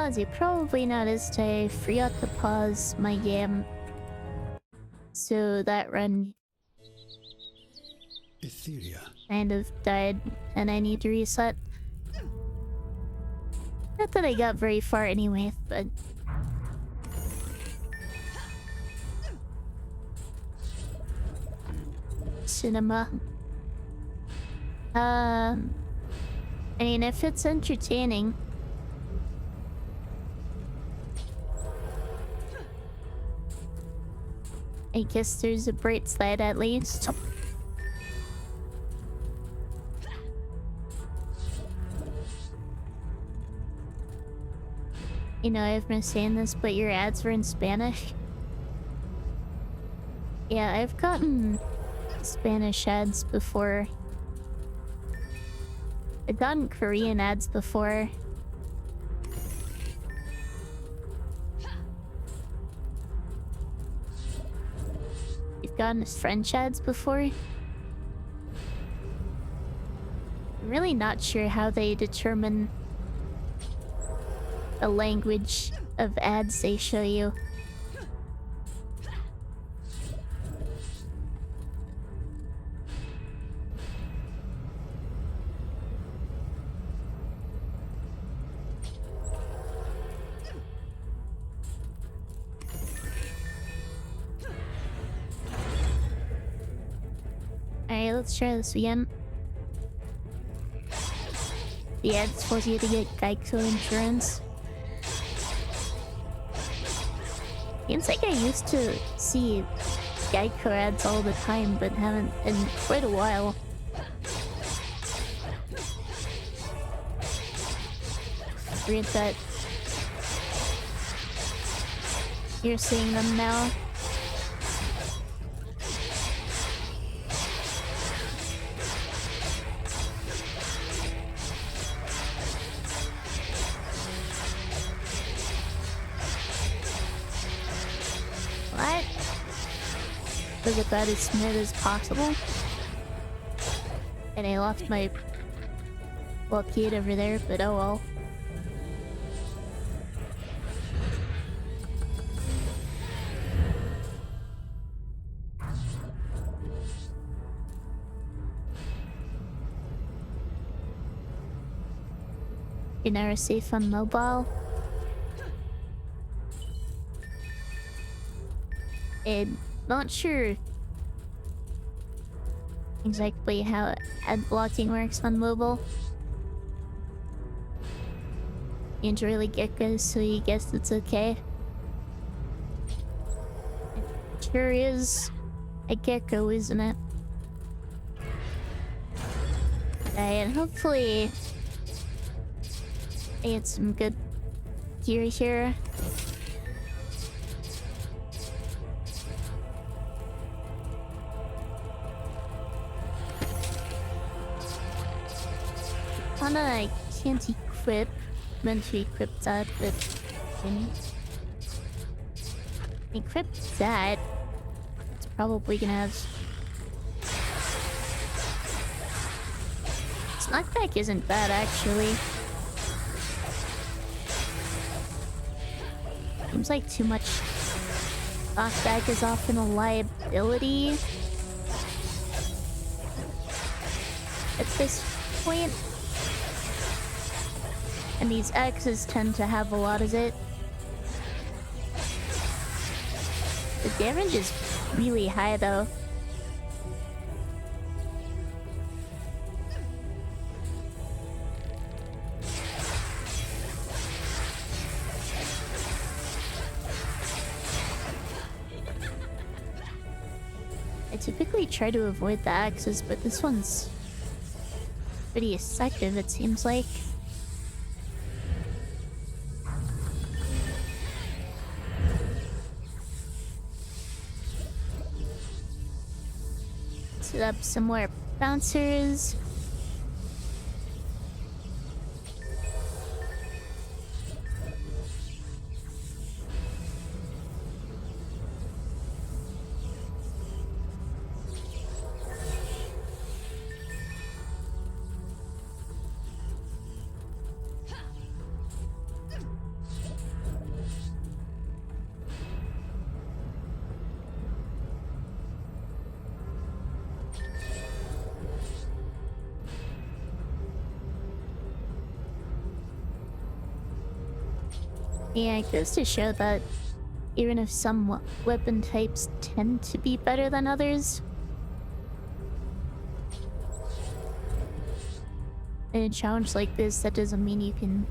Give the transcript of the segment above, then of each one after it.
As you probably noticed, I forgot to pause my game. So that run Etheria. kind of died, and I need to reset. Not that I got very far anyway, but... Cinema. I mean, if it's entertaining... I guess there's a bright side at least. You know, I've been saying this, but your ads were in Spanish. Yeah, I've gotten Spanish ads before. I've gotten Korean ads before. You've gotten French ads before? I'm really not sure how they determine the language of ads they show you. Alright, let's try this again. The ads force you to get Geico insurance. Seems like I used to see Geico ads all the time, but haven't in quite a while. Weird that you're seeing them now. Was about as smooth as possible. And I lost my blockade over there, but oh well. You're never safe on mobile. And not sure exactly how ad blocking works on mobile. Ain't really geckos, so you guess it's okay. It sure is a gecko, isn't it? And hopefully I get some good gear here. I can't equip. Meant to equip that, but didn't. Equip that. It's probably gonna have. Knockback isn't bad actually. Seems like too much knockback is often a liability at this point. And these X's tend to have a lot of it. The damage is really high though. I typically try to avoid the axes, but this one's pretty effective, it seems like. Set up some more bouncers. Yeah, it goes to show that even if some weapon types tend to be better than others, in a challenge like this, that doesn't mean you can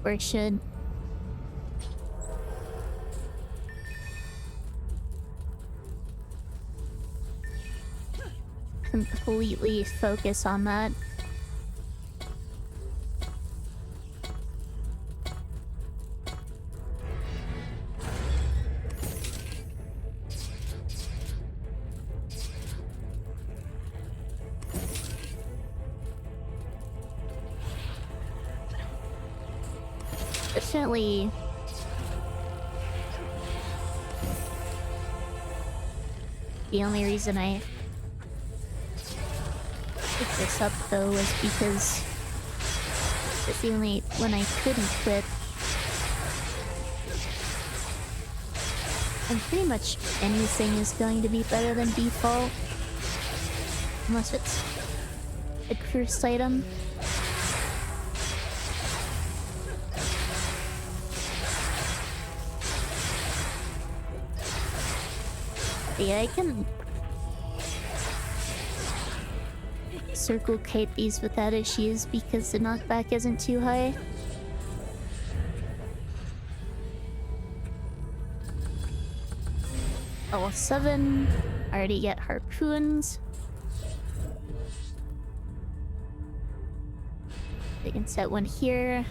or should completely focus on that. Definitely the only reason I picked this up though was because it's the only one I couldn't quit. And pretty much anything is going to be better than default. Unless it's a cursed item. Yeah, I can circle kite these without issues because the knockback isn't too high. Level 7. Already get harpoons. They can set one here.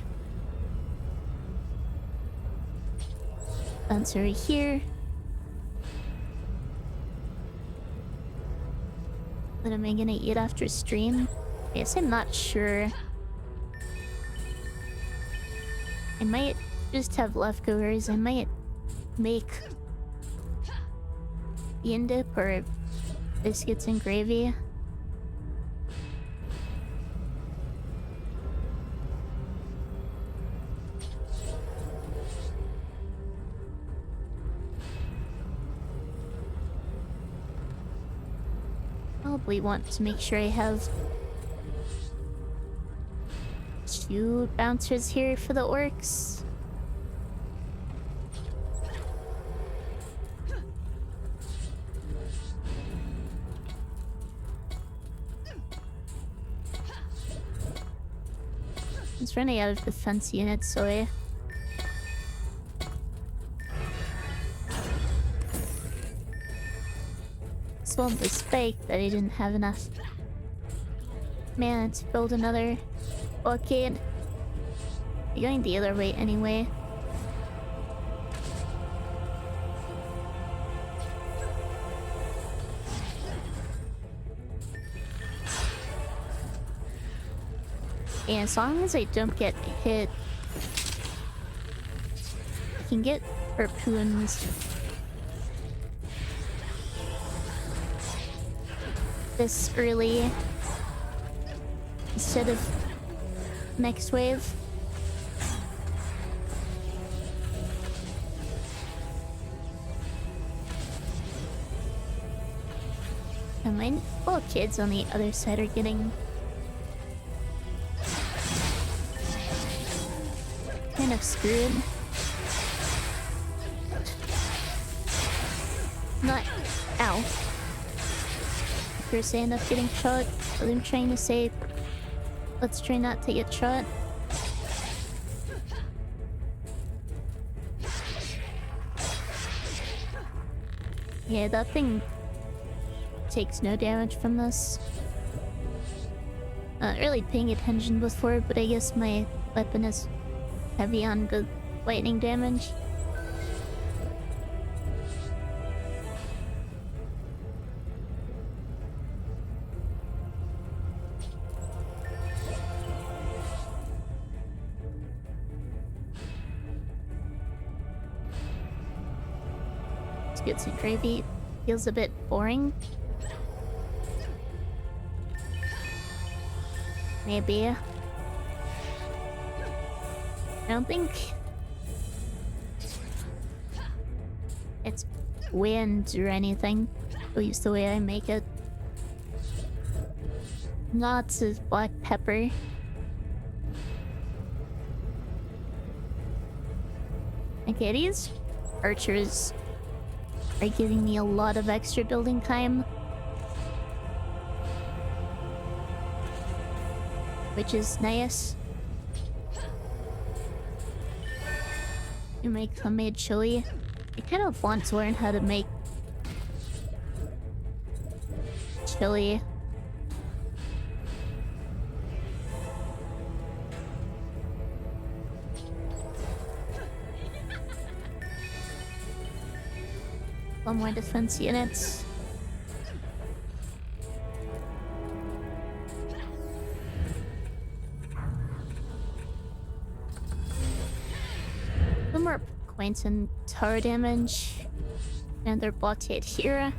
Bouncer here. What am I gonna eat after stream? I guess I'm not sure. I might just have leftovers. I might make bean dip or biscuits and gravy. Probably want to make sure I have 2 bouncers here for the orcs. It's running out of defense units, so I sold the spike that I didn't have enough mana to build another blockade. I'm going the other way anyway. And as long as I don't get hit, I can get harpoons. This early instead of next wave. And my little kids on the other side are getting kind of screwed. Not ow. First I end up getting shot, but I'm trying to say let's try not to get shot. Yeah, that thing takes no damage from this. Not really paying attention before, but I guess my weapon is heavy on the lightning damage. Biscuits and gravy feels a bit boring. Maybe. I don't think it's wind or anything, at least the way I make it. Lots of black pepper. Okay, these archers are giving me a lot of extra building time, which is nice. You make homemade chili. I kind of want to learn how to make chili. One more defense units. One more points in tower damage. And they're blockade here.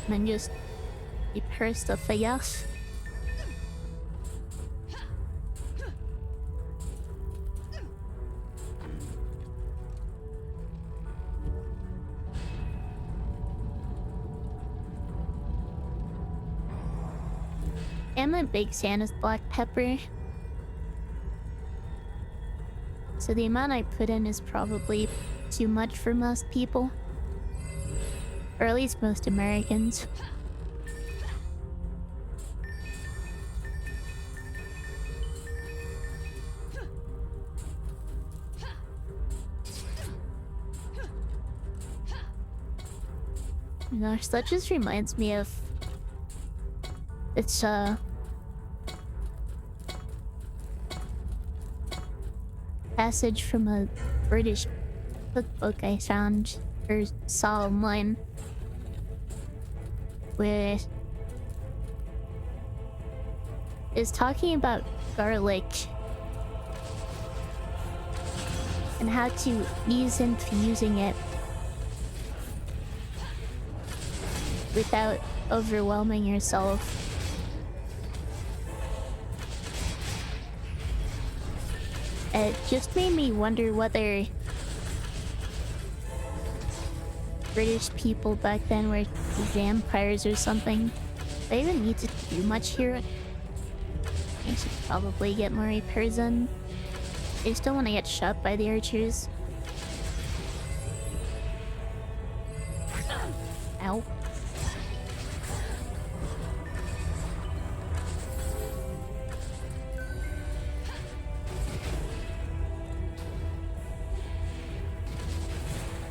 And then just repair stuff, I guess. And my big fan is black pepper. So the amount I put in is probably too much for most people. Or at least most Americans. Gosh, that just reminds me of... It's, passage from a British cookbook I found, or saw online, where it's talking about garlic and how to ease into using it without overwhelming yourself. It just made me wonder whether British people back then were vampires or something. They didn't need to do much here. I should probably get more repairs in. I just don't want to get shot by the archers. Ow.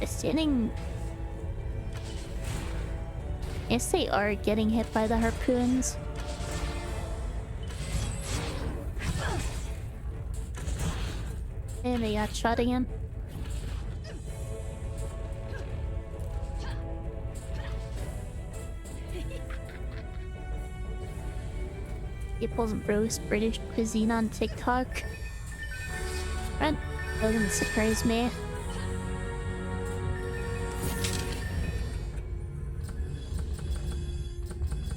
Standing... Yes, they are getting hit by the harpoons. And they got shot again. People's roast British cuisine on TikTok. That doesn't surprise me.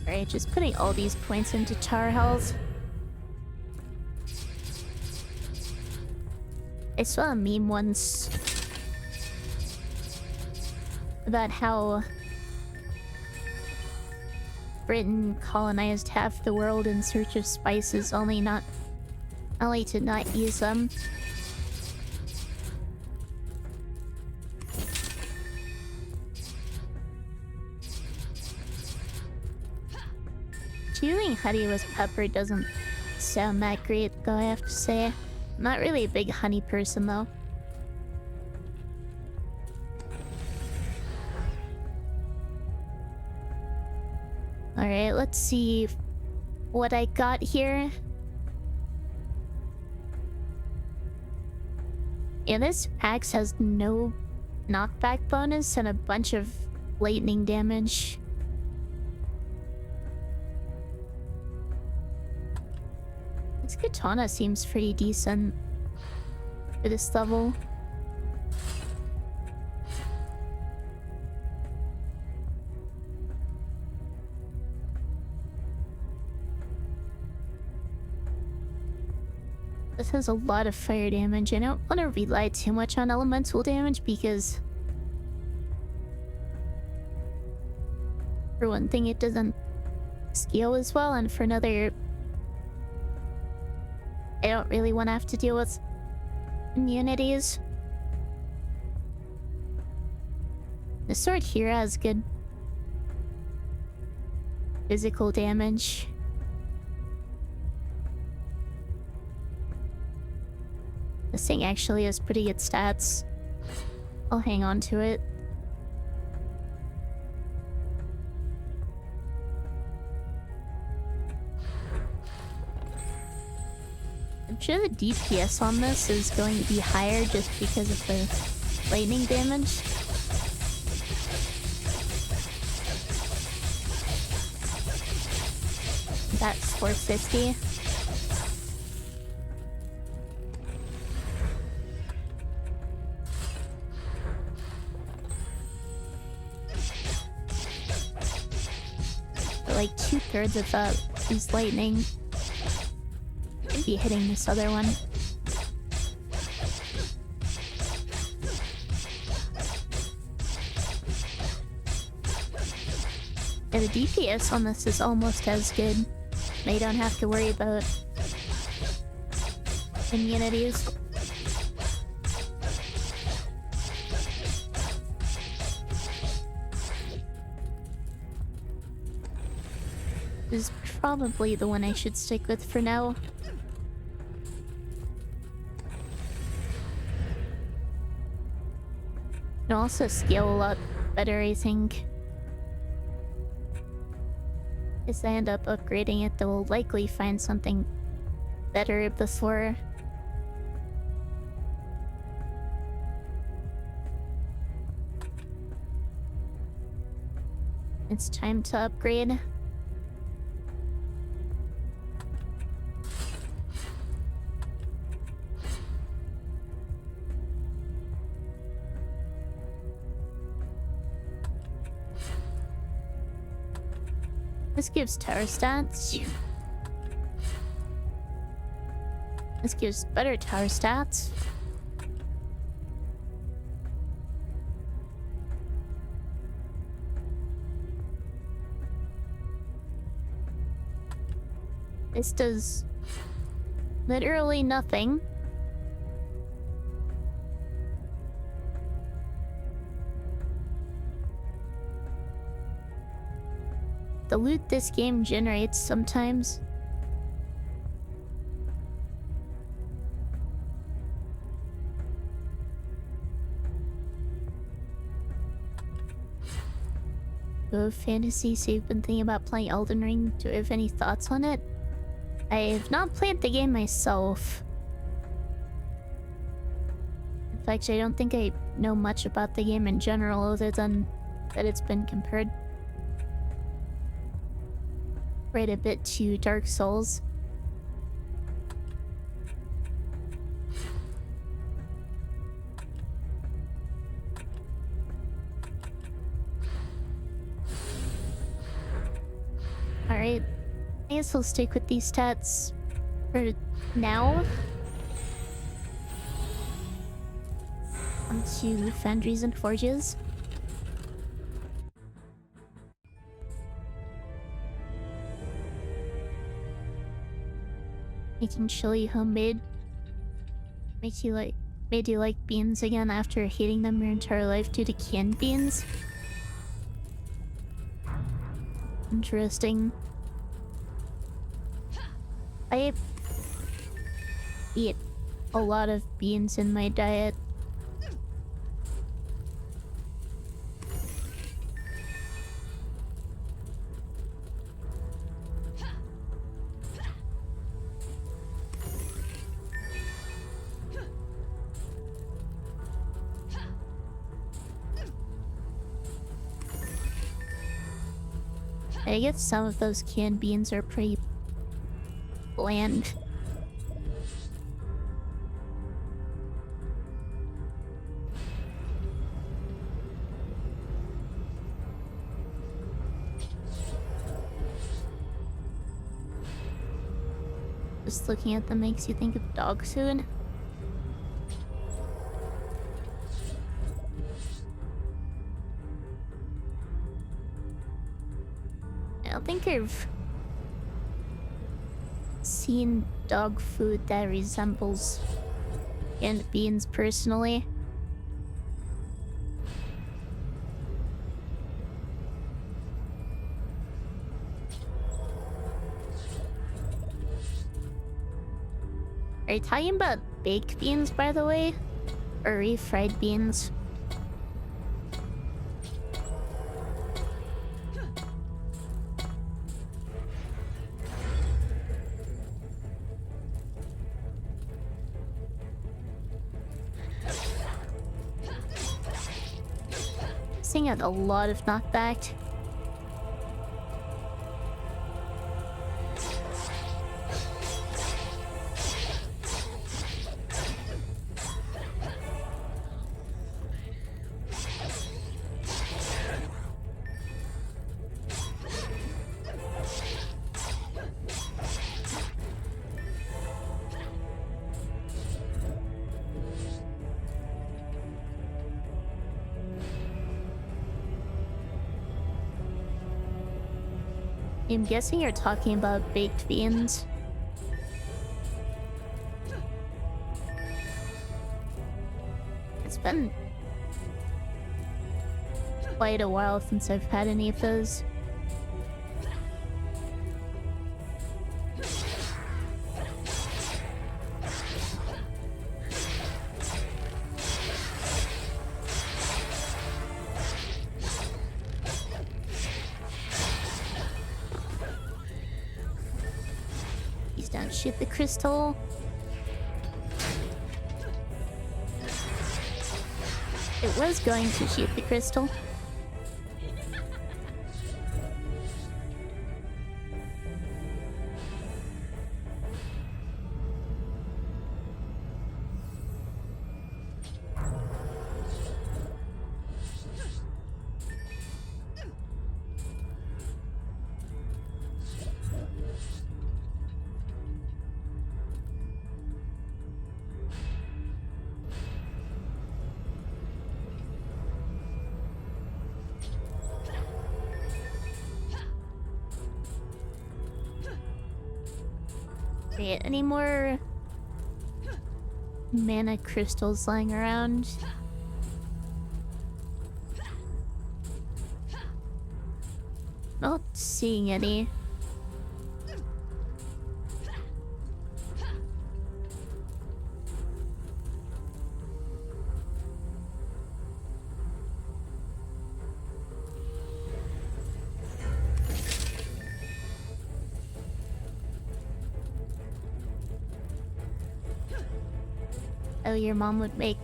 Alright, just putting all these points into tower health. I saw a meme once about how Britain colonized half the world in search of spices, only to not use them. Chewing honey with pepper doesn't sound that great, though, I have to say. I'm not really a big honey person, though. Alright, let's see what I got here. Yeah, this axe has no knockback bonus and a bunch of lightning damage. This katana seems pretty decent for this level. This has a lot of fire damage. I don't want to rely too much on elemental damage because, for one thing, it doesn't scale as well, and for another, I don't really want to have to deal with immunities. The sword here has good physical damage. This thing actually has pretty good stats. I'll hang on to it. I'm sure the DPS on this is going to be higher just because of the lightning damage. That's 450. But like 2/3 of that is lightning. I'd be hitting this other one. Yeah, the DPS on this is almost as good. They don't have to worry about immunities. This is probably the one I should stick with for now. It'll also scale a lot better, I think. If I end up upgrading it, they'll likely find something better before. It's time to upgrade. This gives tower stats. This gives better tower stats. This does literally nothing. The loot this game generates sometimes. Oh, fantasy, so you've been thinking about playing Elden Ring. Do you have any thoughts on it? I have not played the game myself. In fact, I don't think I know much about the game in general other than that it's been compared quite a bit to Dark Souls. Alright, I guess I'll stick with these stats for now. Onto Foundries and Forges. Making chili homemade made you like beans again after hating them your entire life due to canned beans. Interesting. I eat a lot of beans in my diet. I guess some of those canned beans are pretty bland. Just looking at them makes you think of dog food. I don't think I've seen dog food that resembles canned beans personally. Are you talking about baked beans, by the way? Or refried beans? This thing had a lot of knockback. I'm guessing you're talking about baked beans. It's been quite a while since I've had any of those. Shoot the crystal. It was going to shoot the crystal. Any more mana crystals lying around? Not seeing any. Oh, your mom would make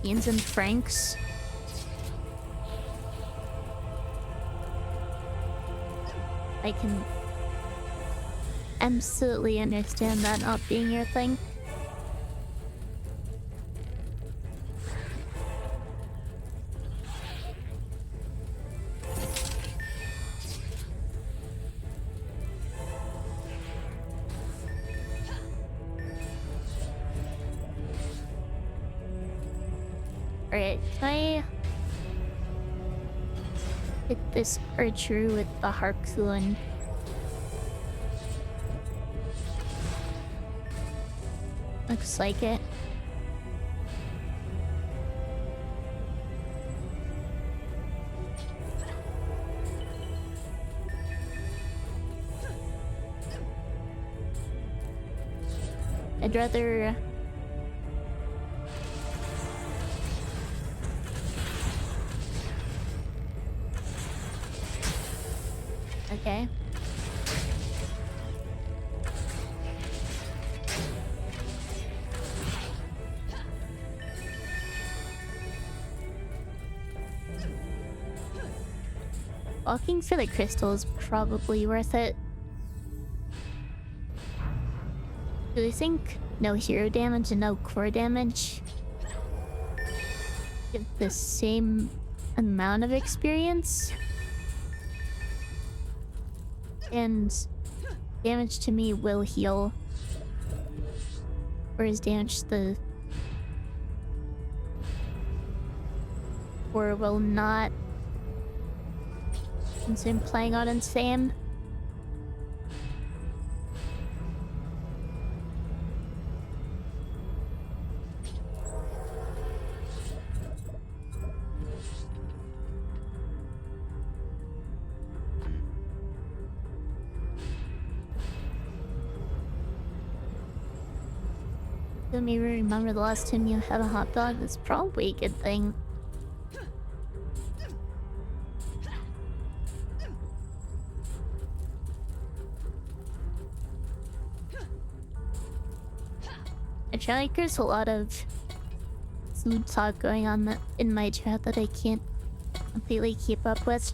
beans and franks? I can absolutely understand that not being your thing. Alright, can I hit this archer with the harpoon? Looks like it. I'd rather... Okay. Walking for the crystal is probably worth it. Do you think no hero damage and no core damage give the same amount of experience? And damage to me will heal. Or is damage to the... Or will not. Since I'm playing on insane. Don't maybe remember the last time you had a hot dog. That's probably a good thing. I feel like there's a lot of food talk going on in my chat that I can't completely keep up with.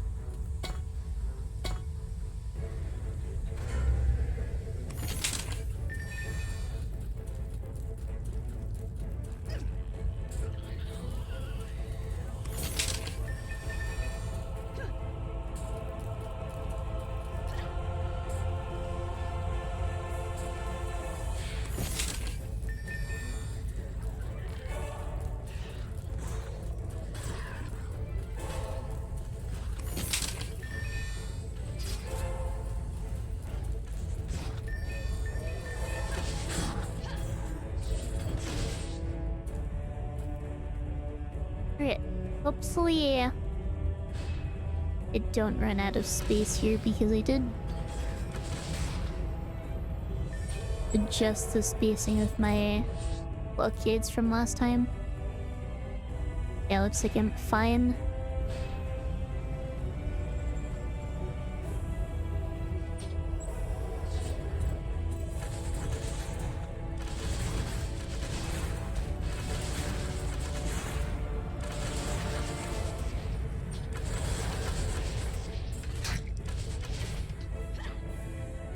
Hopefully, I don't run out of space here because I did adjust the spacing of my blockades from last time. Yeah, looks like I'm fine.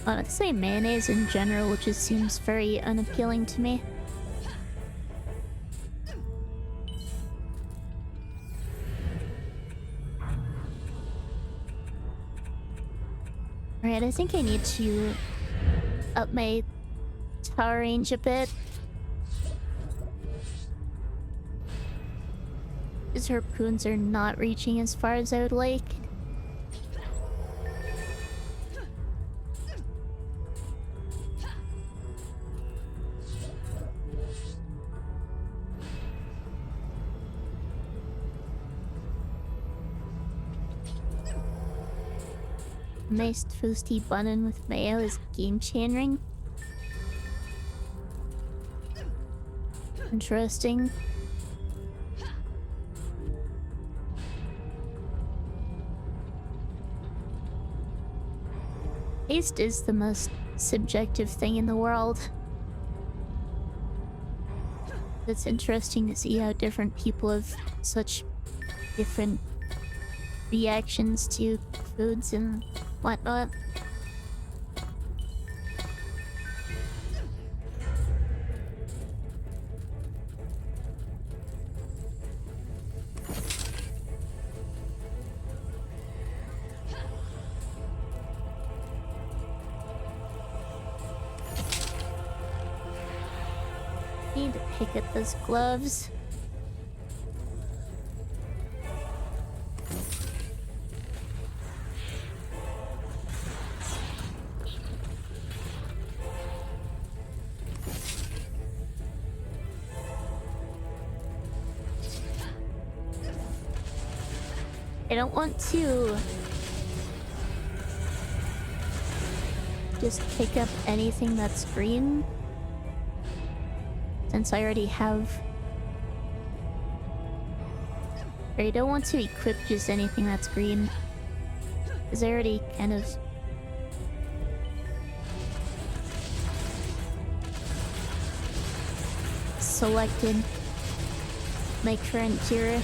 I'd say mayonnaise in general just seems very unappealing to me. Alright, I think I need to up my tower range a bit. His harpoons are not reaching as far as I would like. Nice toasty bun with mayo is game changing. Interesting. Taste is the most subjective thing in the world. It's interesting to see how different people have such different reactions to foods and whatnot. Need to pick up those gloves. I don't want to just pick up anything that's green, since I already have. Or I don't want to equip just anything that's green, because I already kind of selected my current tier.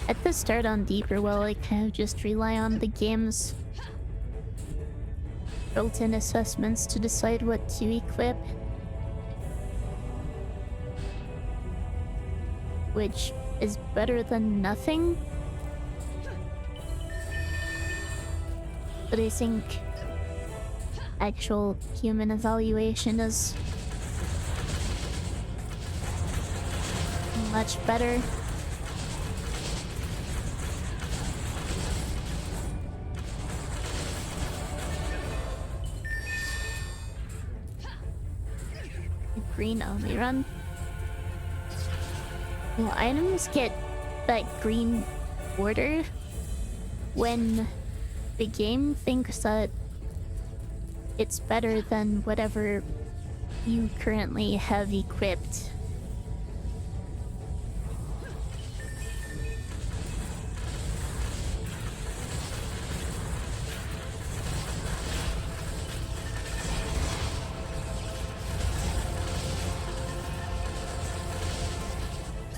At the start on Deeper Well, I kind of just rely on the game's built-in assessments to decide what to equip, which is better than nothing. But I think actual human evaluation is much better. Green only run. Well, items get that green border when the game thinks that it's better than whatever you currently have equipped.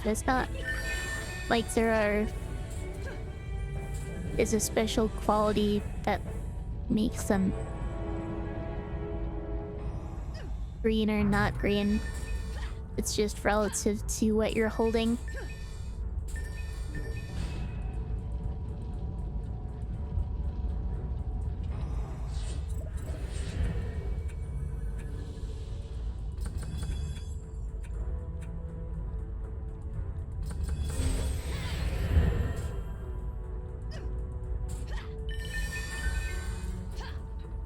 It's not like is a special quality that makes them green or not green. It's just relative to what you're holding.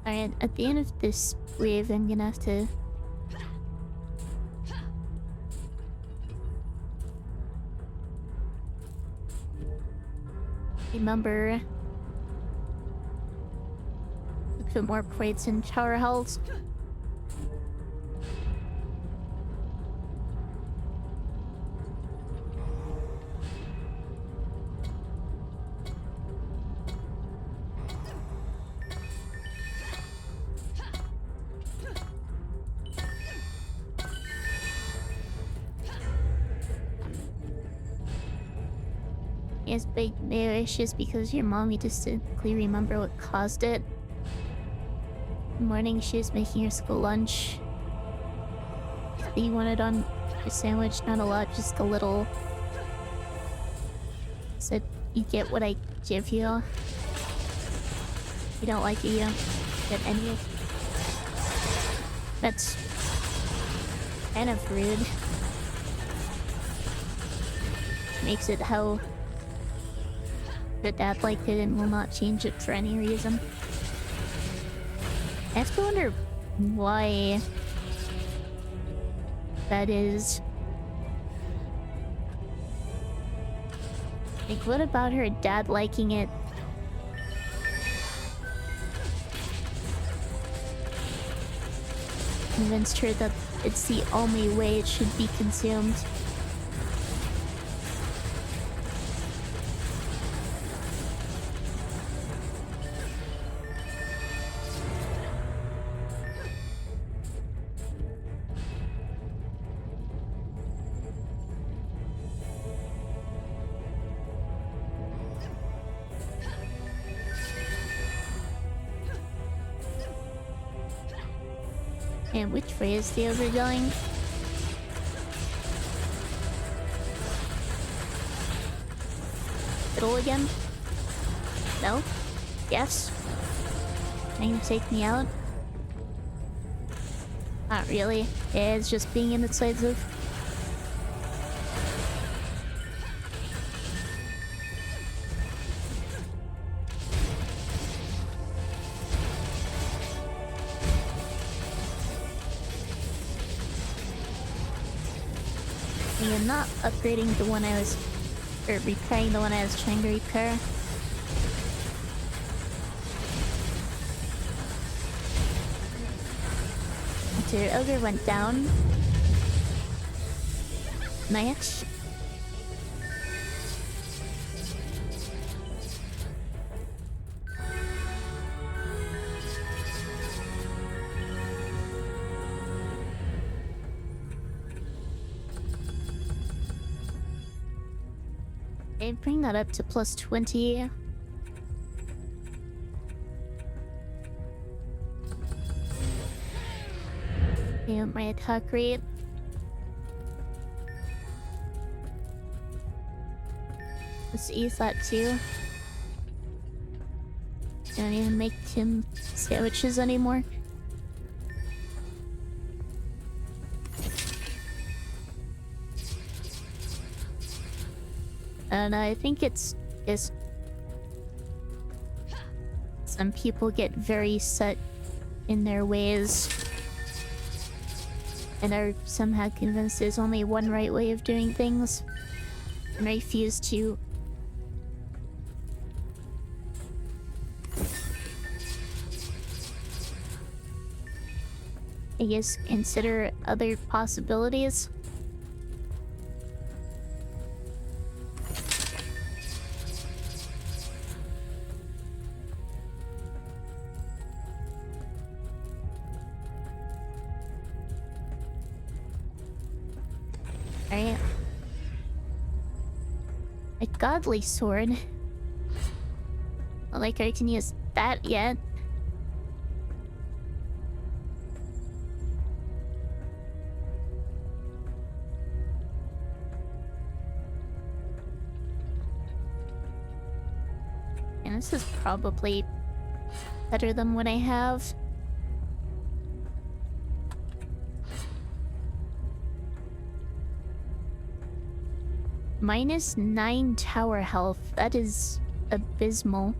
Alright, at the end of this wave, I'm gonna have to remember to put more points in tower health. Yes, big maybe it's just because your mommy distinctly remember what caused it. Morning, she was making her school lunch. You wanted on a sandwich, not a lot, just a little. Said you get what I give you. You don't like it, you don't get any. That's kind of rude. Makes it how your dad liked it and will not change it for any reason. I have to wonder why that is. Like, what about her dad liking it convinced her that it's the only way it should be consumed? And which way is the ogre going? Middle again? No? Yes? Trying to take me out? Not really. It's just being indecisive. I'm not upgrading the one I was, or repairing the one I was trying to repair. After ogre went down. Nice. Okay, bring that up to plus 20. And my attack rate. Let's ease that too. Don't even make him sandwiches anymore. And I think it's some people get very set in their ways and are somehow convinced there's only one right way of doing things and refuse to I guess consider other possibilities. Alright. A godly sword. Not like I can use that yet. And this is probably better than what I have. -9 tower health. That is abysmal.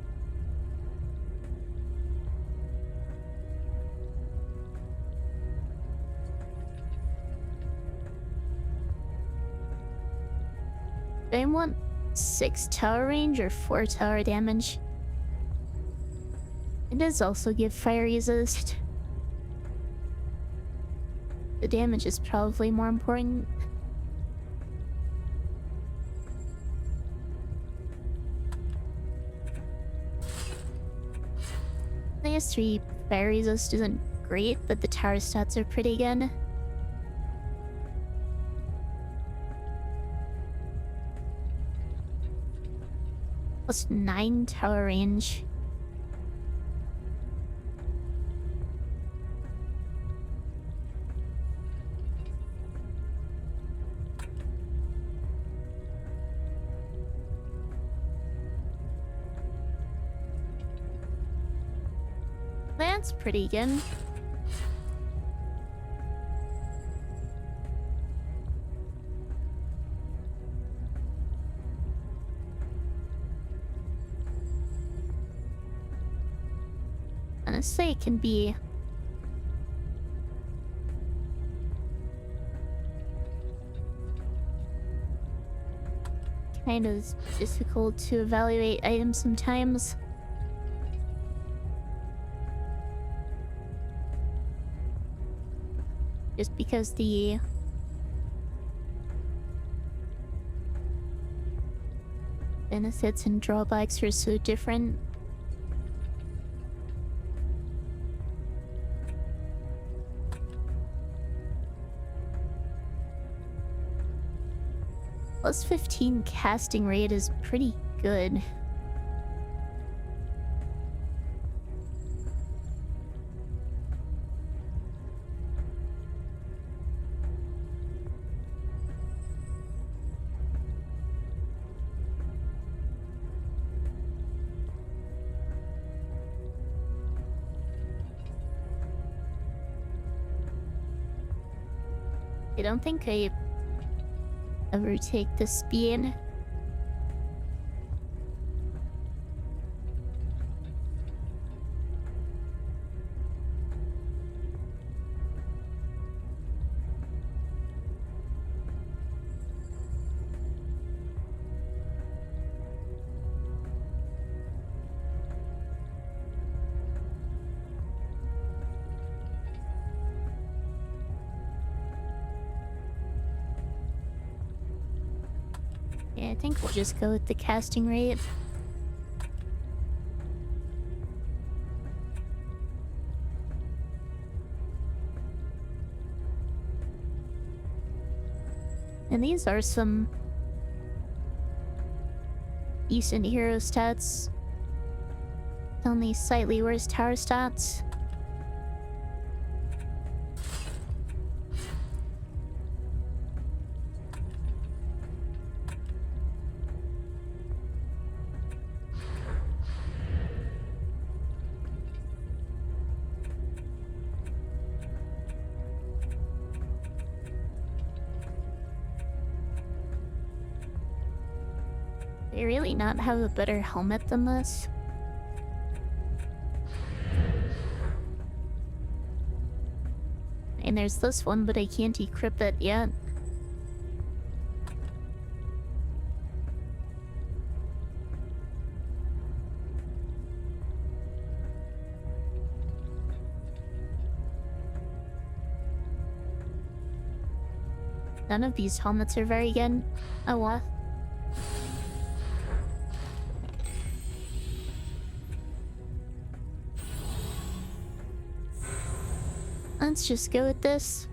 Do I want 6 tower range or 4 tower damage? It does also give fire resist. The damage is probably more important. I guess 3 fire resist isn't great, but the tower stats are pretty good. +9 tower range. That's pretty good. Honestly, it can be kind of difficult to evaluate items sometimes. Just because the benefits and drawbacks are so different. +15 casting rate is pretty good. I don't think I ever take the speed. Yeah, I think we'll just go with the casting rate. And these are some decent hero stats. Only slightly worse tower stats. They really not have a better helmet than this? And there's this one, but I can't equip it yet. None of these helmets are very good. Oh what? Let's just go with this.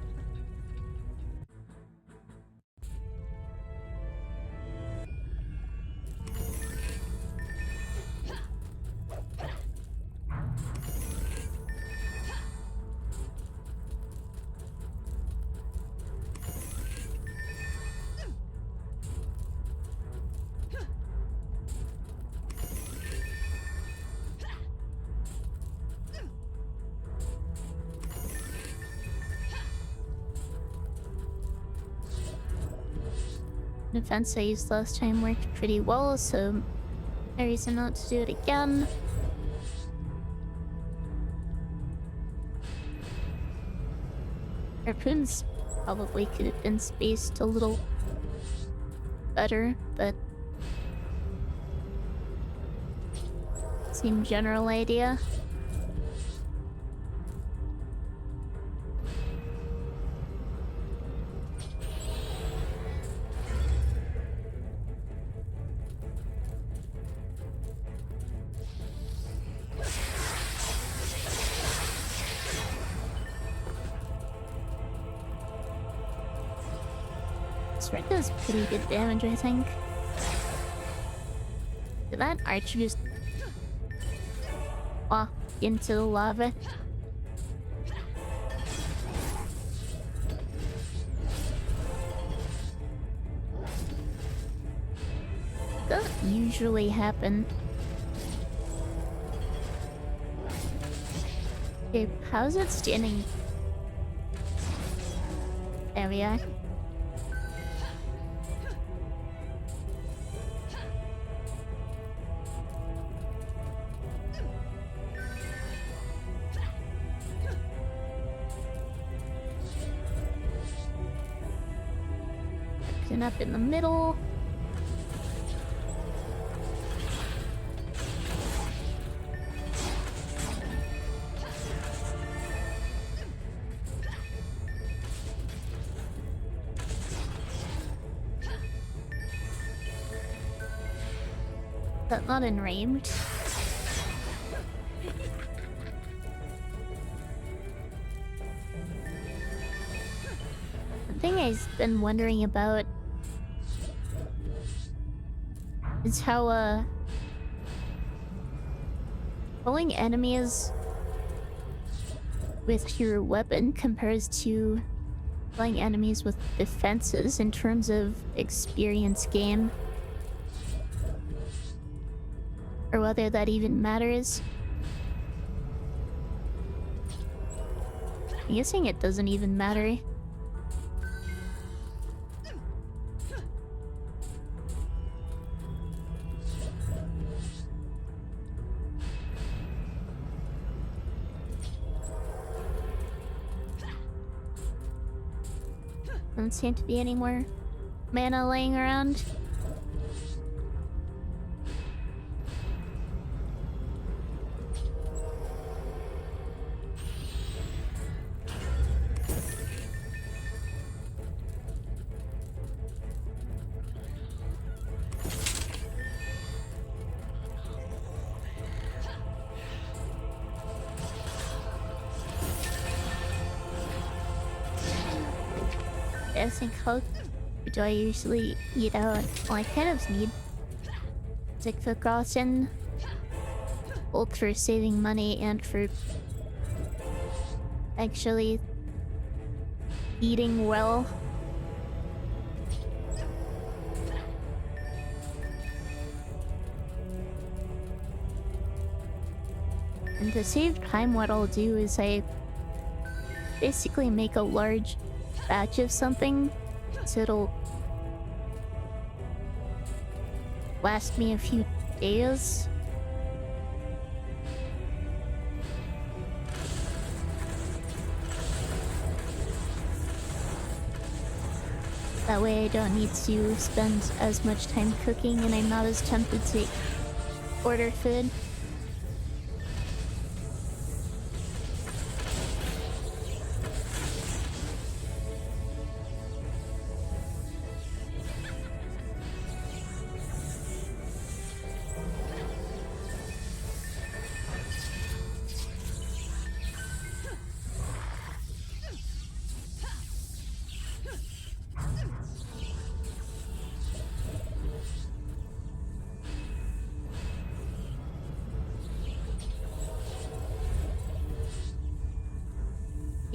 Defense I used last time worked pretty well, so no reason not to do it again. Harpoons probably could have been spaced a little better, but same general idea. This red does pretty good damage, I think. Did that archer just walk into the lava? Doesn't usually happen. Okay, how's it standing? There we are. And up in the middle. That's not enraged. The thing I've been wondering about is how killing enemies with your weapon compares to killing enemies with defenses in terms of experience gain. Or whether that even matters. I'm guessing it doesn't even matter. Doesn't seem to be any more mana laying around. I think how do I usually eat out? Well, I kind of need to cook often, both for saving money and for actually eating well. And to save time, what I'll do is I basically make a large batch of something, so it'll last me a few days. That way I don't need to spend as much time cooking and I'm not as tempted to order food.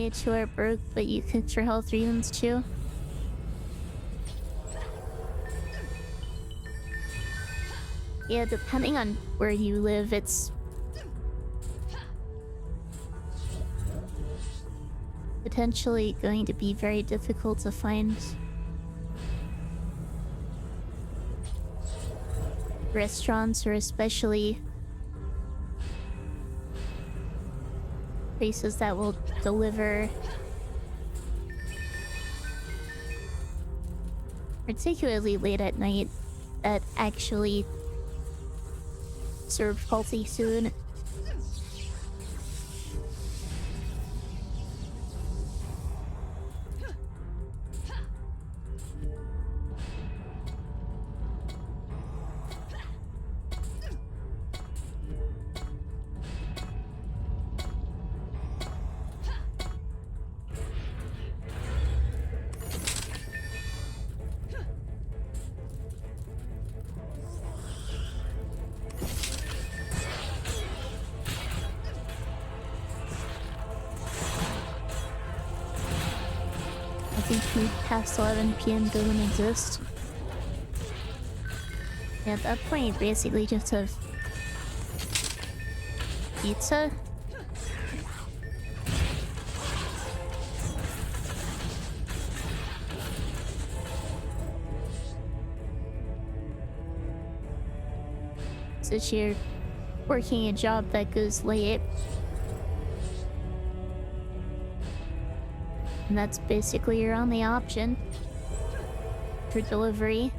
You two are broke, but you cooked for health reasons too. Yeah, depending on where you live, it's potentially going to be very difficult to find restaurants, or especially places that will deliver, particularly late at night, that actually serve healthy food. I think food past 11 p.m. doesn't exist. Yeah, at that point, basically just have pizza. Since you're working a job that goes late. And that's basically your only option for delivery.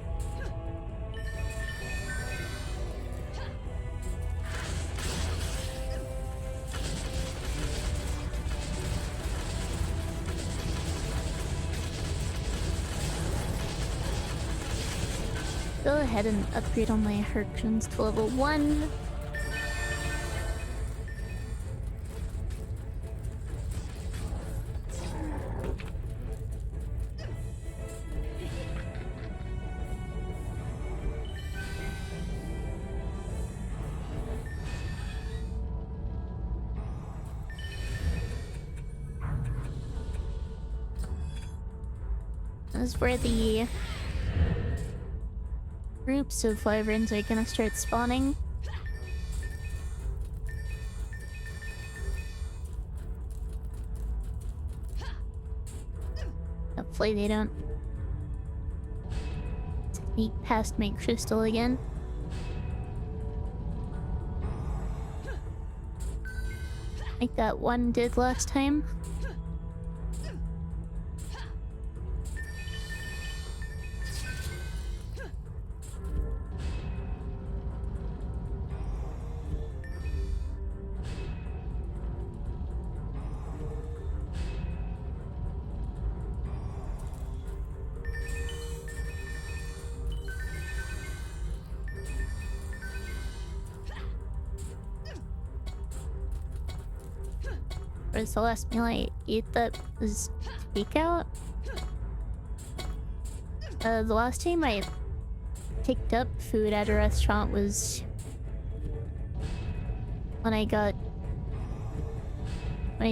Go ahead and upgrade all my Harpoons to level 1. This is where the groups of wyverns are gonna start spawning. Hopefully they don't sneak past my crystal again. Like that one did last time. Where's the last meal I ate that was takeout? The last time I picked up food at a restaurant was when I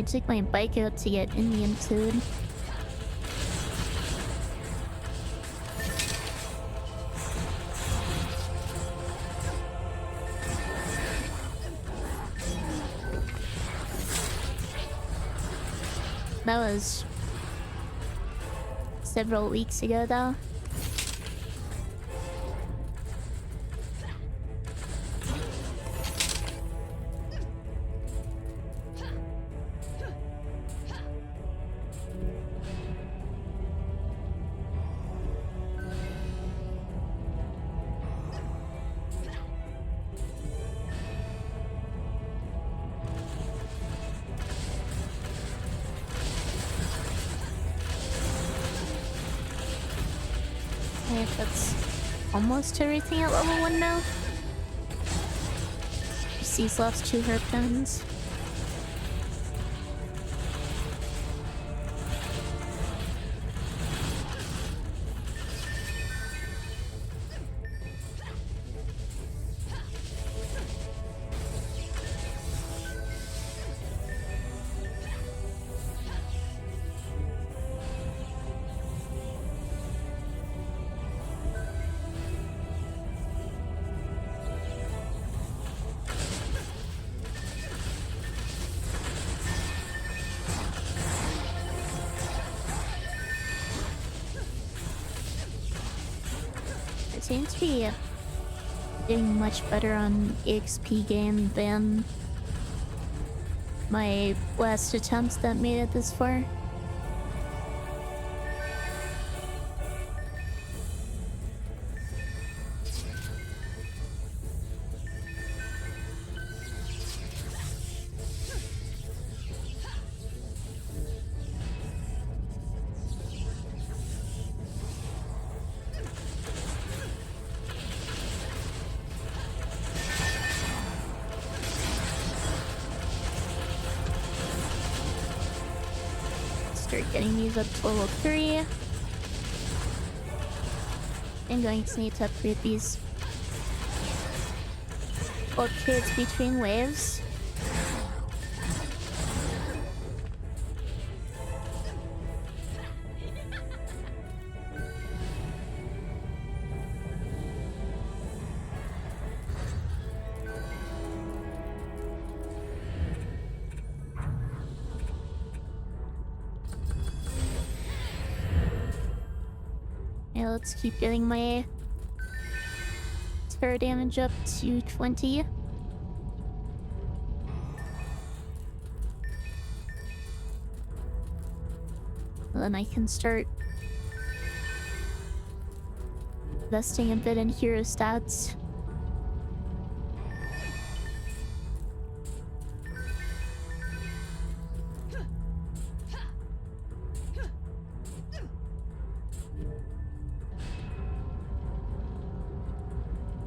took my bike out to get Indian food. That was several weeks ago, though. That's almost everything at level 1 now. Just these last 2 harpoons. seem to be doing much better on EXP game than my last attempt that made it this far. Start getting these up to level 3. I'm going to need to upgrade these old kids between waves. Yeah, let's keep getting my terror damage up to 20. And then I can start investing a bit in hero stats.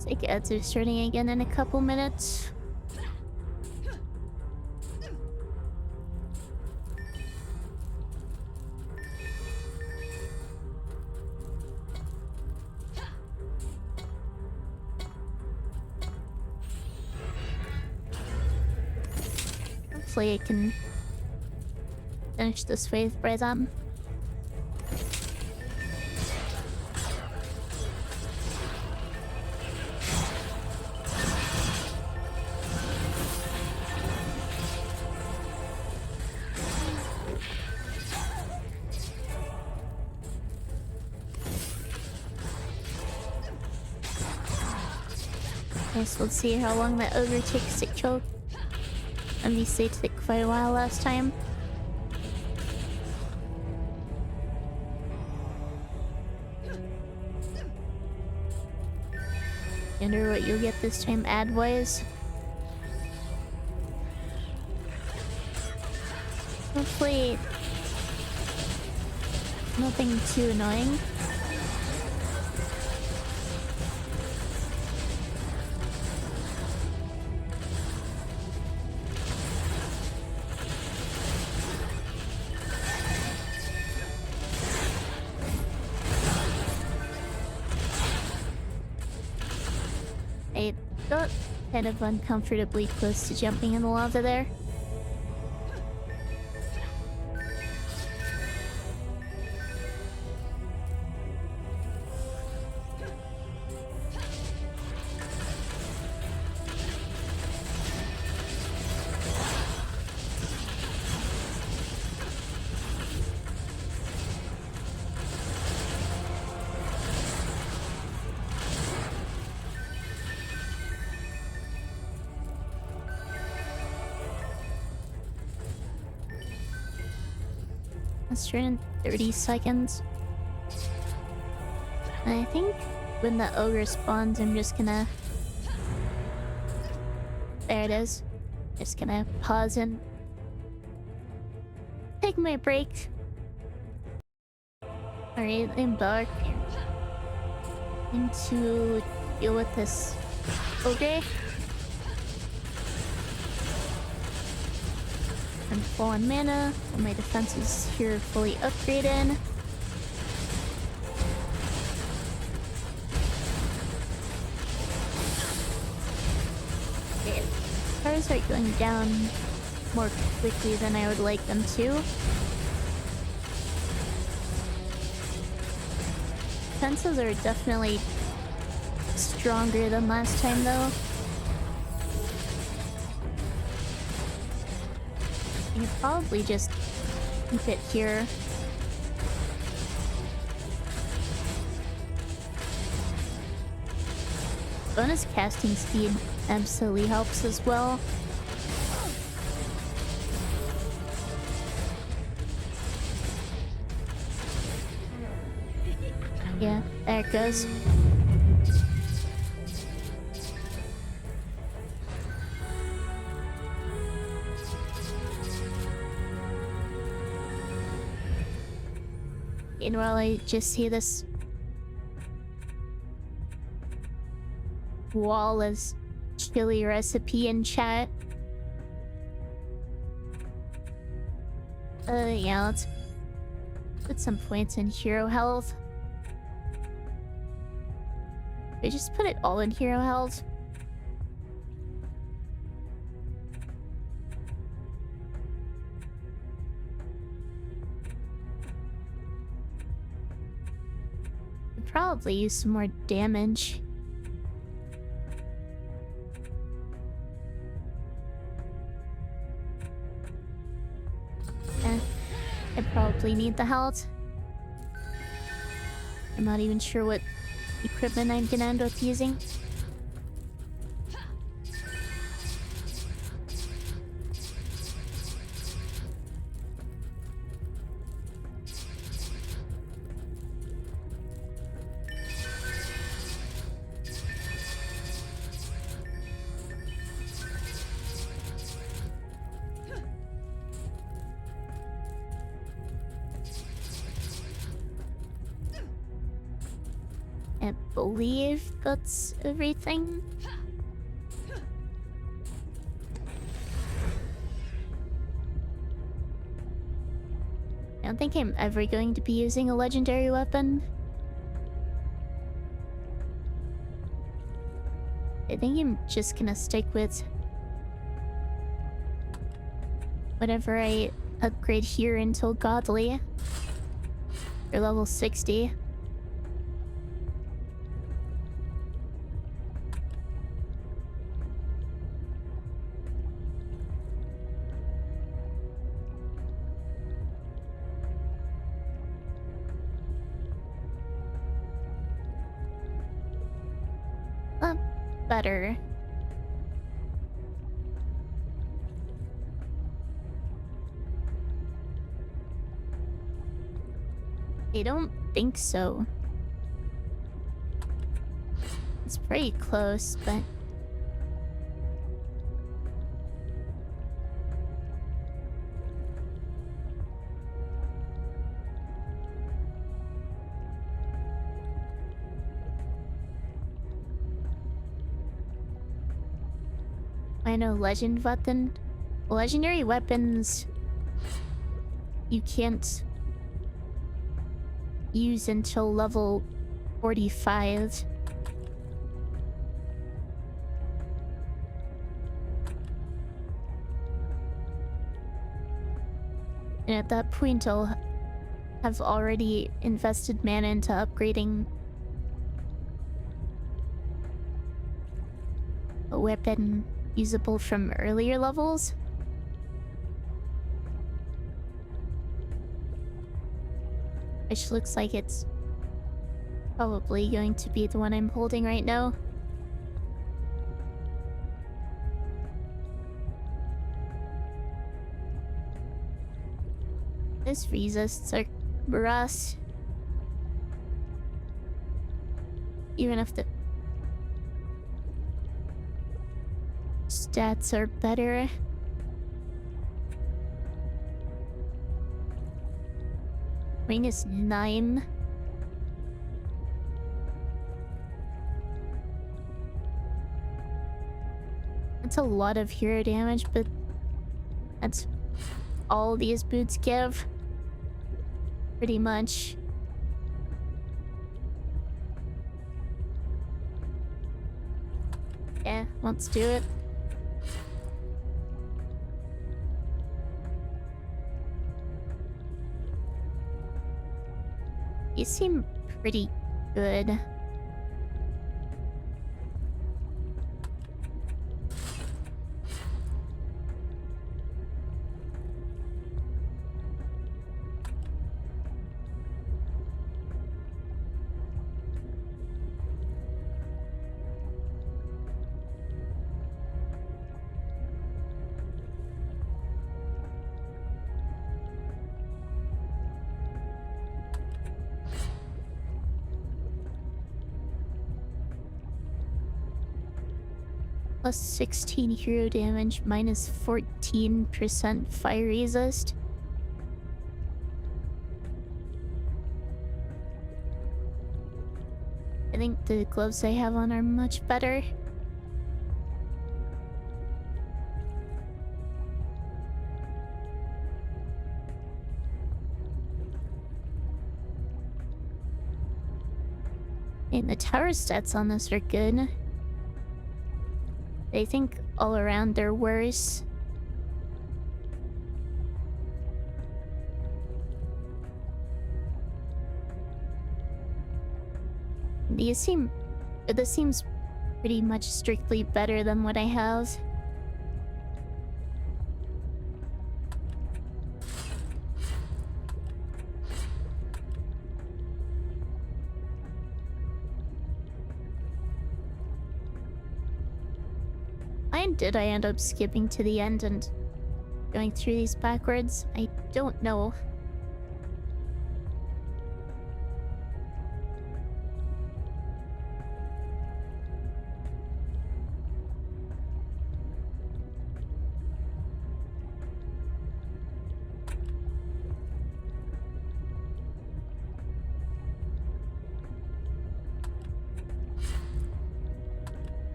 Take ads are starting again in a couple minutes. Hopefully I can finish this wave by then. So let's see how long that ogre takes to kill. At least they took quite a while last time. Wonder what you'll get this time ad-wise. Hopefully nothing too annoying. I got kind of uncomfortably close to jumping in the lava there. Let's turn in 30 seconds. And I think when the ogre spawns, I'm just gonna... There it is. Just gonna pause and take my break. Alright, I'm back. Time to deal with this ogre. I'm full on mana, and my defenses here are fully upgraded. Okay, cars are going down more quickly than I would like them to. Defenses are definitely stronger than last time though. You could probably just keep it here. Bonus casting speed absolutely helps as well. Yeah, there it goes. And while I just see this Wallace chili recipe in chat. Yeah, let's put some points in hero health. We just put it all in hero health. Could probably use some more damage. I probably need the health. I'm not even sure what equipment I'm gonna end up using. I believe that's everything. I don't think I'm ever going to be using a legendary weapon. I think I'm just gonna stick with whatever I upgrade here until godly. Or level 60. Better. I don't think so. It's pretty close, but... I know legendary weapons you can't use until level 45. And at that point I'll have already invested mana into upgrading a weapon usable from earlier levels. Which looks like it's probably going to be the one I'm holding right now. This resists are brass. Even if the stats are better. -9. That's a lot of hero damage, but that's all these boots give. Pretty much. Yeah, let's do it. You seem pretty good. Plus 16 hero damage, minus 14% fire resist. I think the gloves I have on are much better. And the tower stats on this are good. I think all around they're worse. This seems pretty much strictly better than what I have. Why did I end up skipping to the end and going through these backwards? I don't know.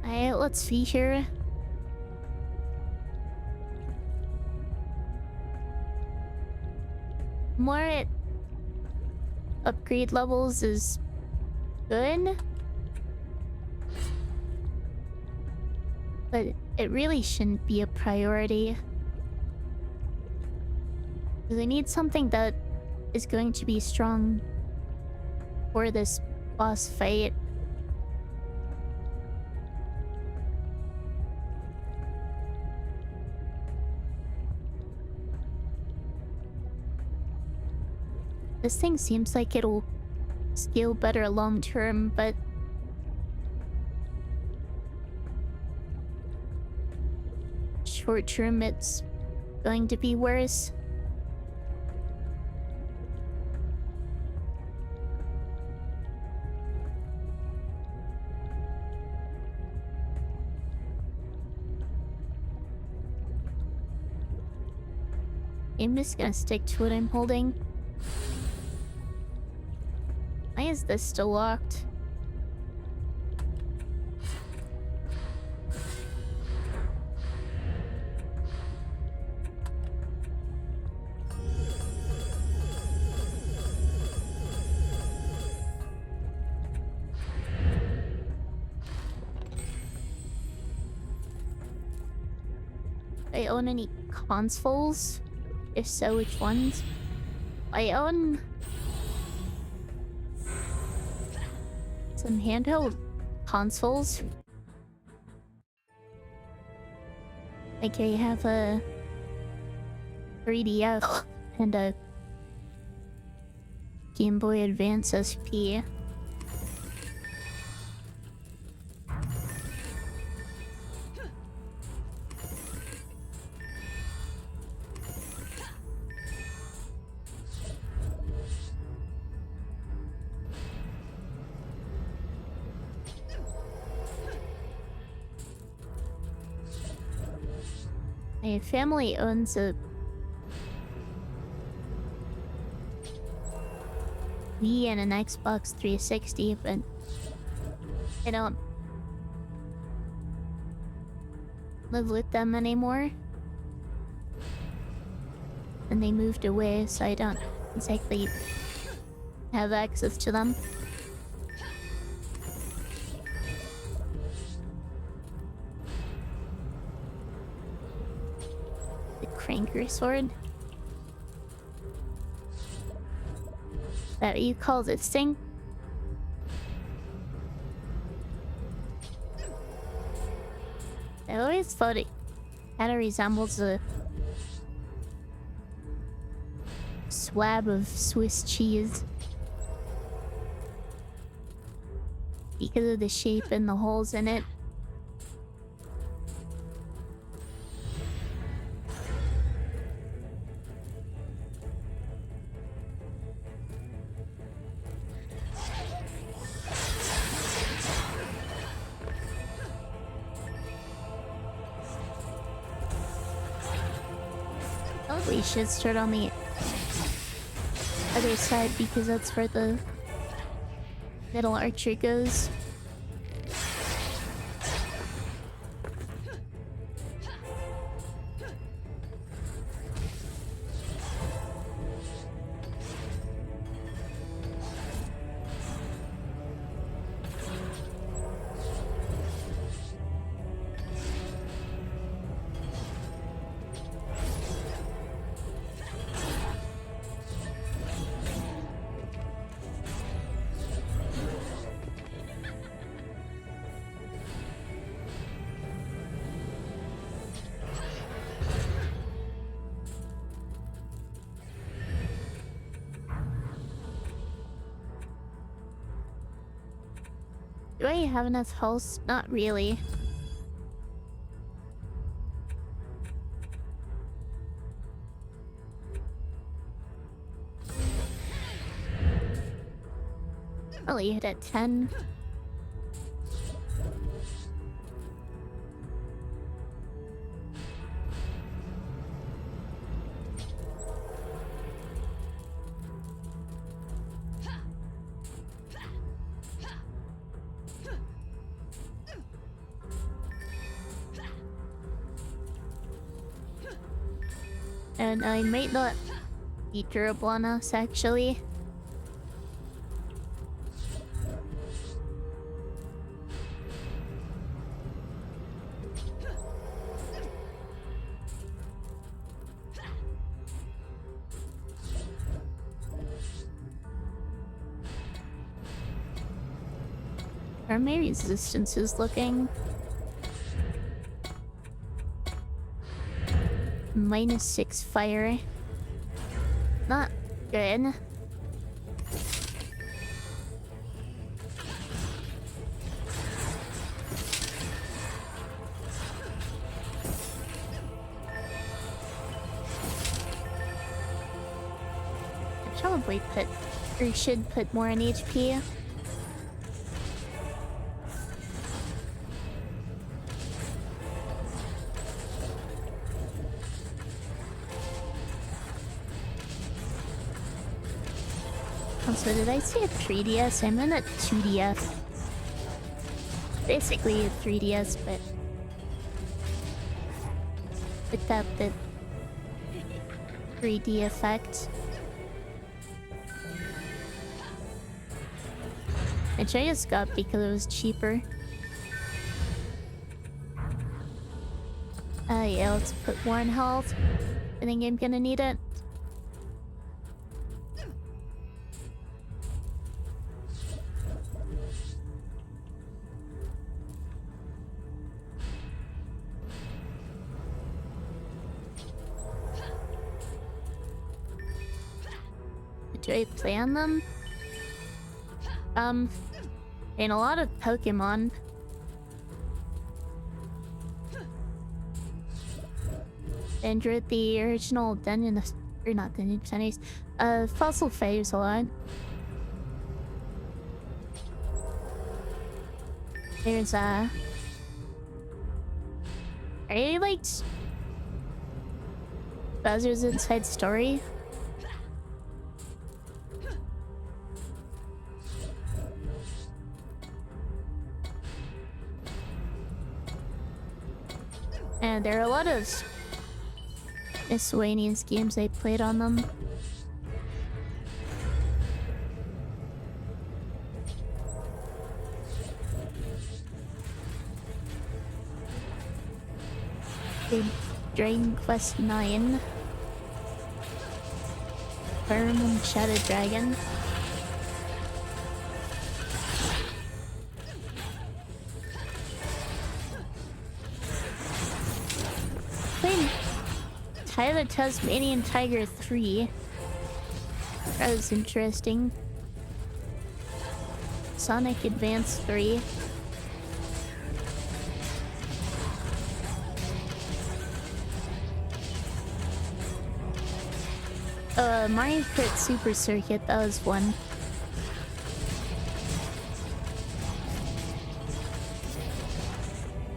Alright, let's see here. More upgrade levels is good, but it really shouldn't be a priority. Because I need something that is going to be strong for this boss fight. This thing seems like it'll scale better long term, but short term it's going to be worse. I'm just gonna stick to what I'm holding. Why is this still locked? Do I own any consoles? If so, which ones? I own some handheld consoles. Like I have a 3DS and a Game Boy Advance SP. My family owns a Wii and an Xbox 360, but I don't live with them anymore. And they moved away, so I don't exactly have access to them. Cranker sword? Is that what you call this thing? I always thought it kinda resembles a swab of Swiss cheese because of the shape and the holes in it. probably should start on the other side because that's where the middle archer goes. Do I have enough health? Not really. Probably hit at 10. And I might not be durable on us, actually. How are my resistances looking? -6 fire. Not good. I probably put, or should put more on HP. So did I say a 3DS? I meant a 2DS. Basically a 3DS, but without the 3D effect. Which I just got because it was cheaper. Yeah, let's put more in health. I think I'm gonna need it. Do I play on them? In a lot of Pokemon. Enjoyed the original Dungeon, or not Dungeon Centers, Fossil Fires a lot. There's I really liked Bowser's Inside Story. And there are a lot of miscellaneous games I played on them. Dragon Quest 9. Ironman Shadow Dragon. Played Tyler Tasmanian Tiger 3. That was interesting. Sonic Advance 3. Mario Kart Super Circuit, that was one.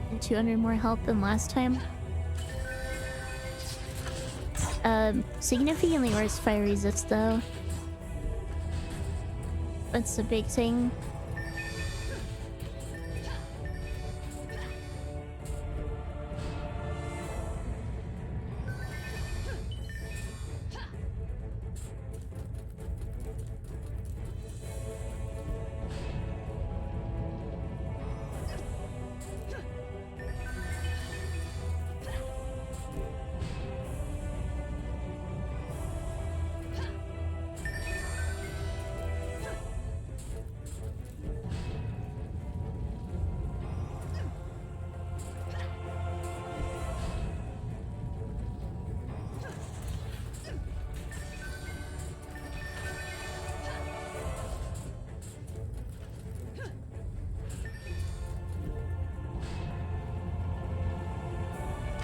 And 200 more health than last time. Significantly worse fire resist though. That's the big thing.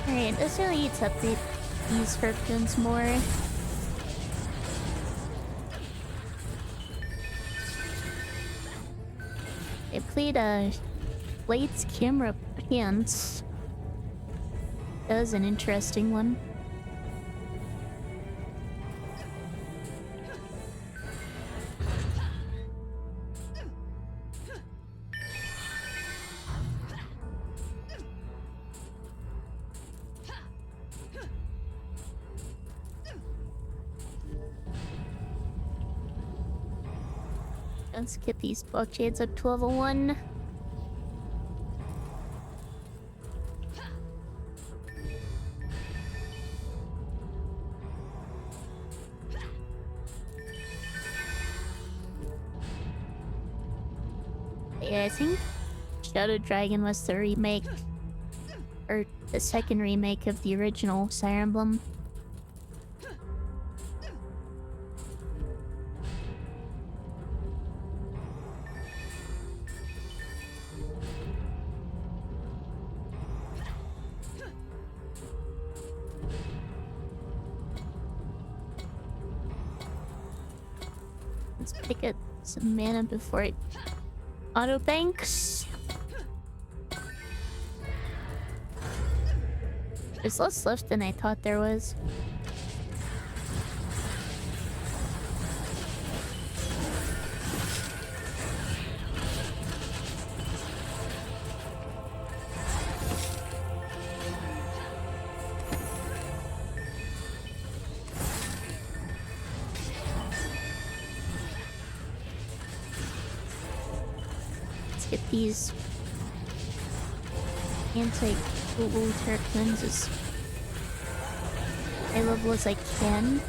Alright, let's really need to update these harpoons more. I played Blade's camera pants. That was an interesting one. Let's get these blockades up to level 1. Yeah, I think Shadow Dragon was the remake, or the second remake of the original Fire Emblem. Let's pick up some mana before it auto banks. There's less left than I thought there was. Get these anti-Google Turkmens as high level as I can.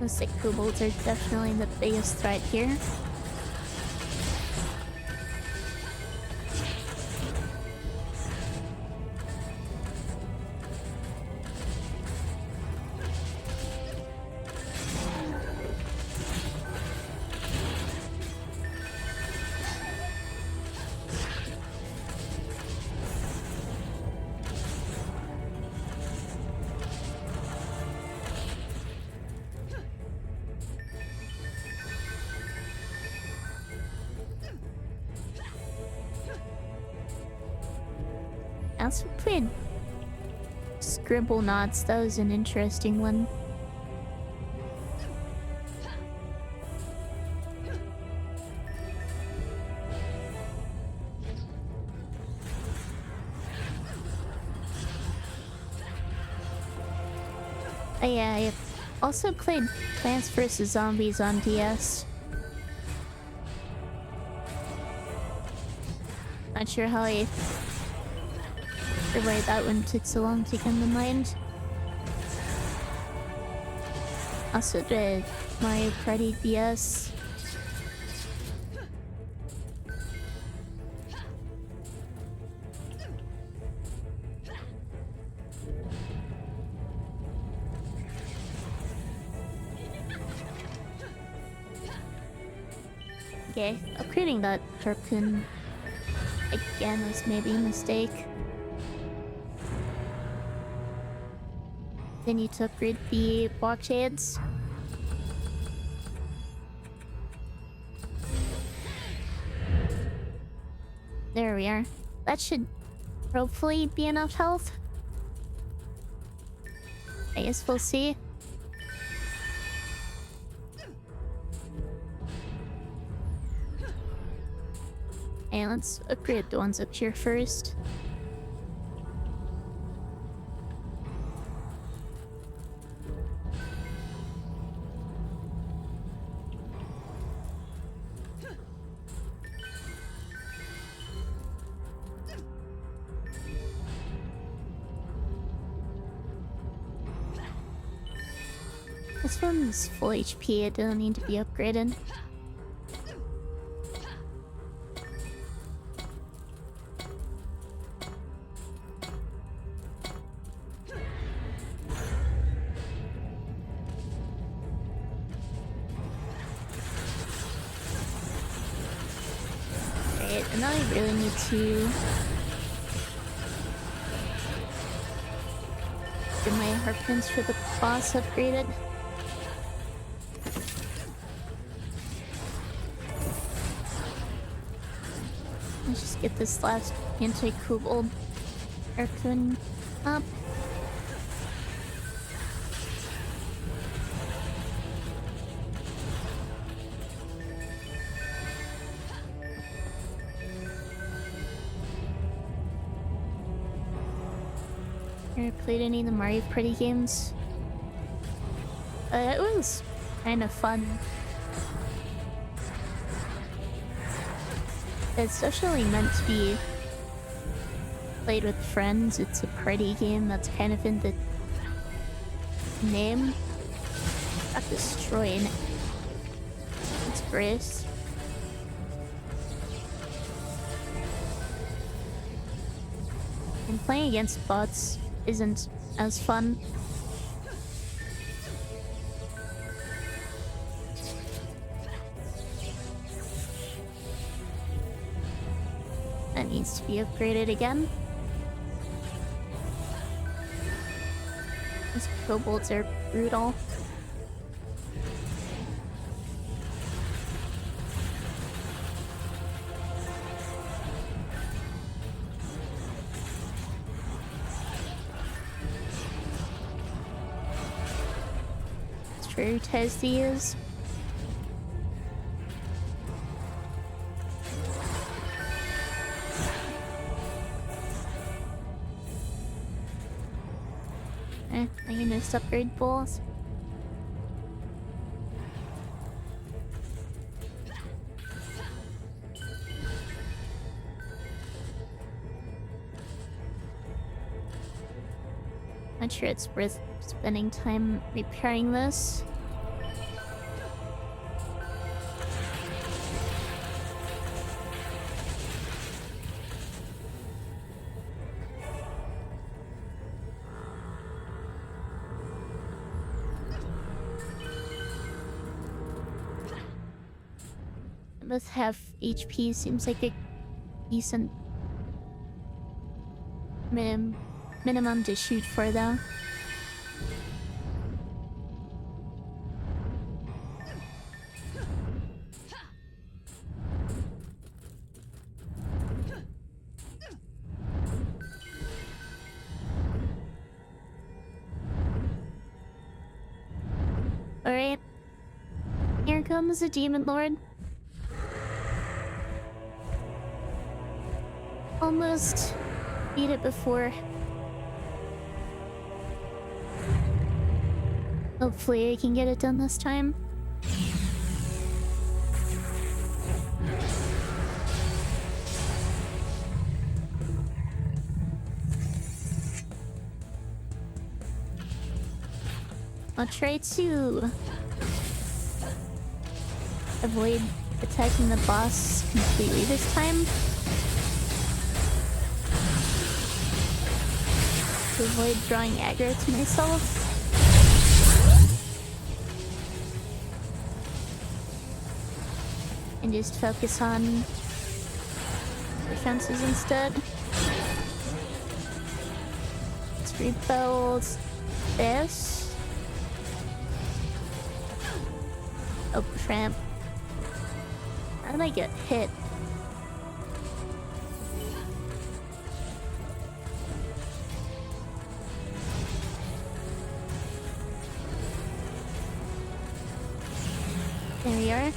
Looks like kobolds are definitely the biggest threat here. I also played Scribble Knots. That was an interesting one. Oh yeah, I also played Plants vs. Zombies on DS. Not sure how I... or why that one took so long to come to mind. Also did Mario Party DS. Okay, upgrading that harpoon again was maybe a mistake. Then you to upgrade the block shades. There we are. That should hopefully be enough health. I guess we'll see. And let's upgrade the ones up here first. This one's full HP, it doesn't need to be upgraded. Right, and now I really need to get my harpoons for the boss upgraded. Let's just get this last anti-kobold harpoon up. Ever played any of the Mario Party games? It was kind of fun. It's definitely meant to be played with friends. It's a party game, that's kind of in the name. Got destroyed. It's Grace. And playing against bots isn't as fun. That needs to be upgraded again. These kobolds are brutal. Let's prioritize these. I can just upgrade bowls. Not sure it's worth spending time repairing this. Let's have HP, seems like a decent minimum to shoot for though. Alright. Here comes the Demon Lord. Almost beat it before. Hopefully I can get it done this time. I'll try to avoid attacking the boss completely this time. To avoid drawing aggro to myself. And just focus on defenses instead. Let's rebuild this. Oh, tramp. How did I get hit? we are.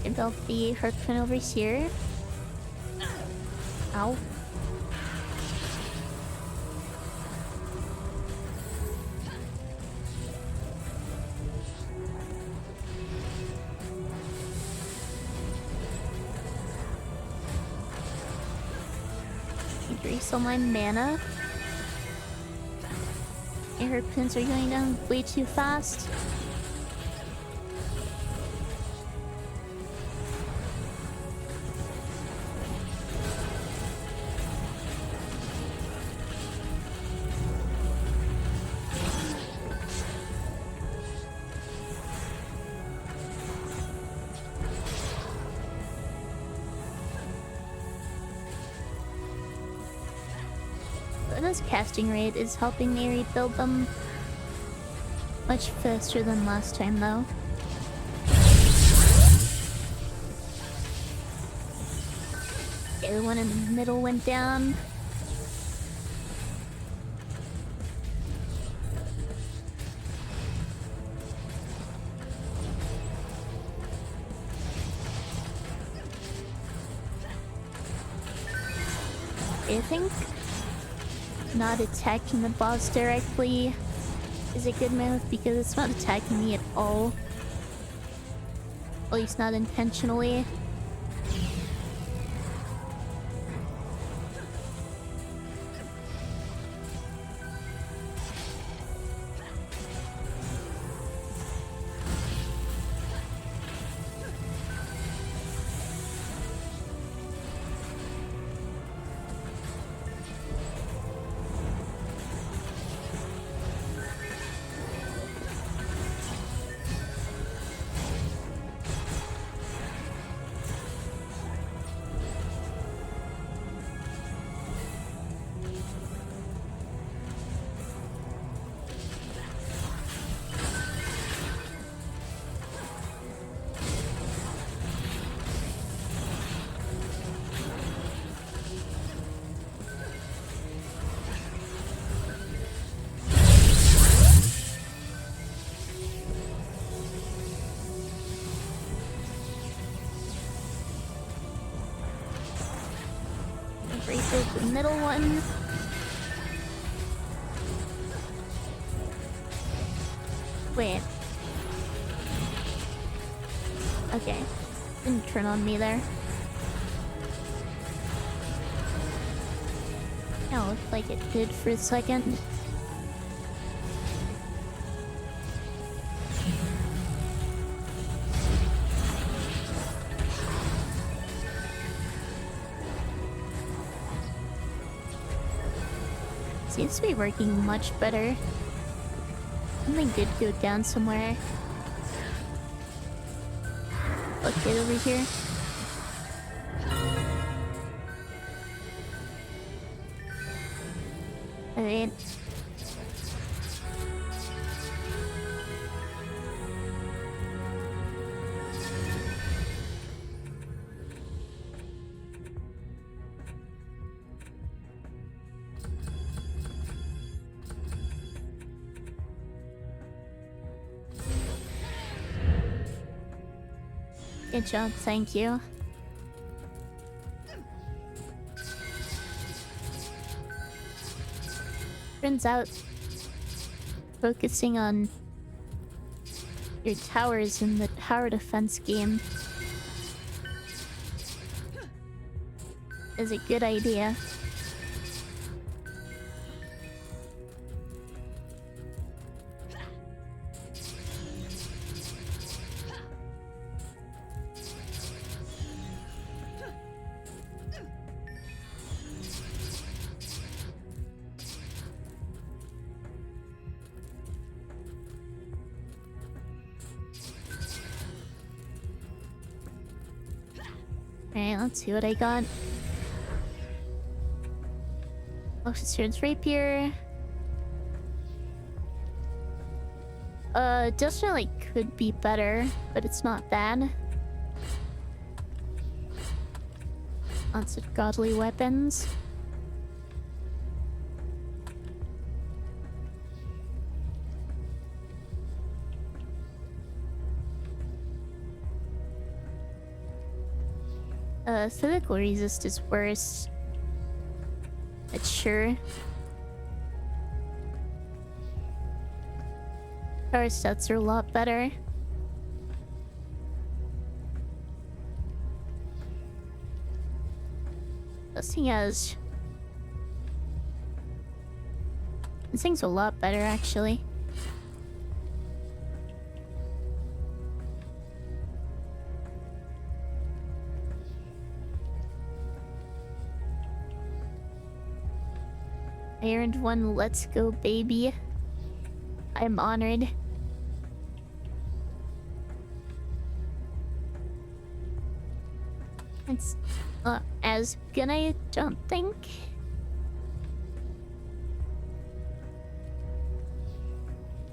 And build the harpoon over here. Ow. Refill my mana. And harpoons are going down way too fast. This casting rate is helping me rebuild them much faster than last time, though. Okay, the one in the middle went down. I think not attacking the boss directly is a good move because it's not attacking me at all. At least not intentionally. The middle one. Wait. Okay. Didn't turn on me there. That looked like it did for a second. Seems to be working much better. Something good go down somewhere. Look it over here. Alright. Good job, thank you. Turns out, focusing on your towers in the tower defense game is a good idea. Alright, let's see what I got. Officer's Rapier. Definitely could be better, but it's not bad. Lots of godly weapons. Physical resist is worse. But sure. Power stats are a lot better. This thing has... This thing's a lot better, actually. I earned one let's go, baby. I'm honored. It's as good, I don't think.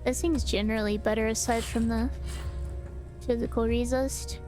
This thing's generally better aside from the physical resist.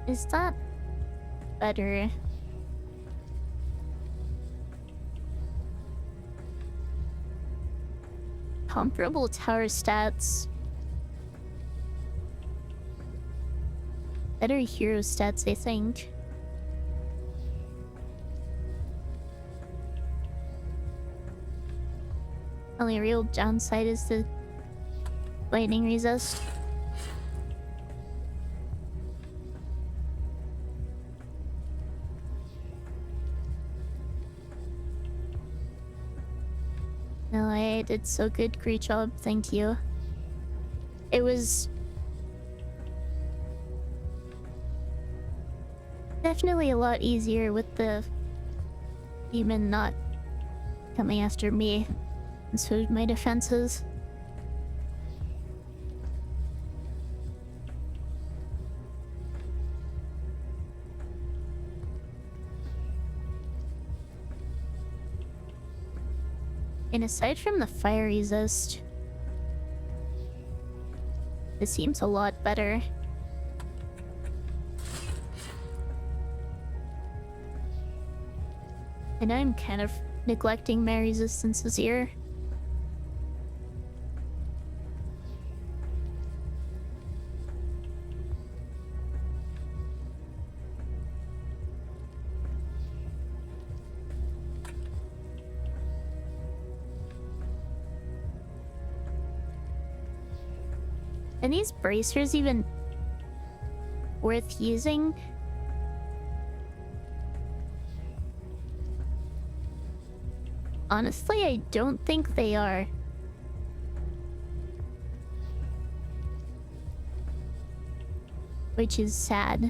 Is that better? Comparable tower stats. Better hero stats, I think. Only real downside is the lightning resist. No, I did so good. Great job. Thank you. It was definitely a lot easier with the demon not coming after me. And so my defenses. And aside from the fire resist, this seems a lot better. And I'm kind of neglecting my resistances here. Are these bracers even worth using? Honestly, I don't think they are. Which is sad.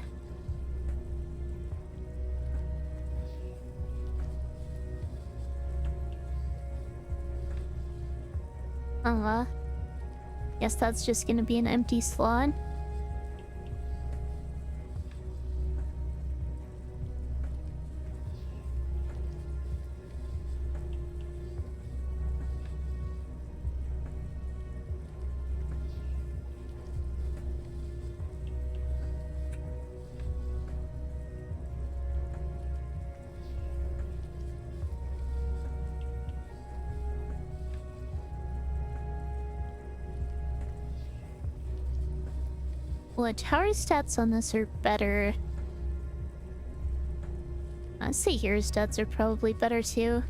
Guess that's just gonna be an empty slot. Well, tower stats on this are better. I'd say hero stats are probably better too.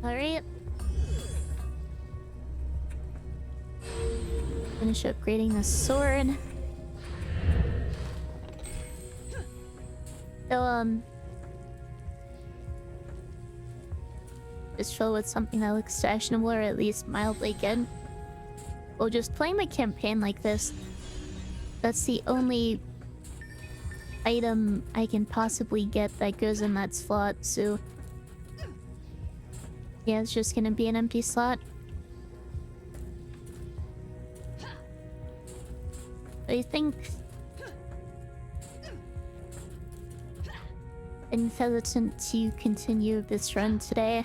Alright. Finish upgrading the sword. So, just fill with something that looks fashionable or at least mildly good. Well, just playing the campaign like this, that's the only item I can possibly get that goes in that slot, so yeah, it's just gonna be an empty slot. I think I'm hesitant to continue this run today.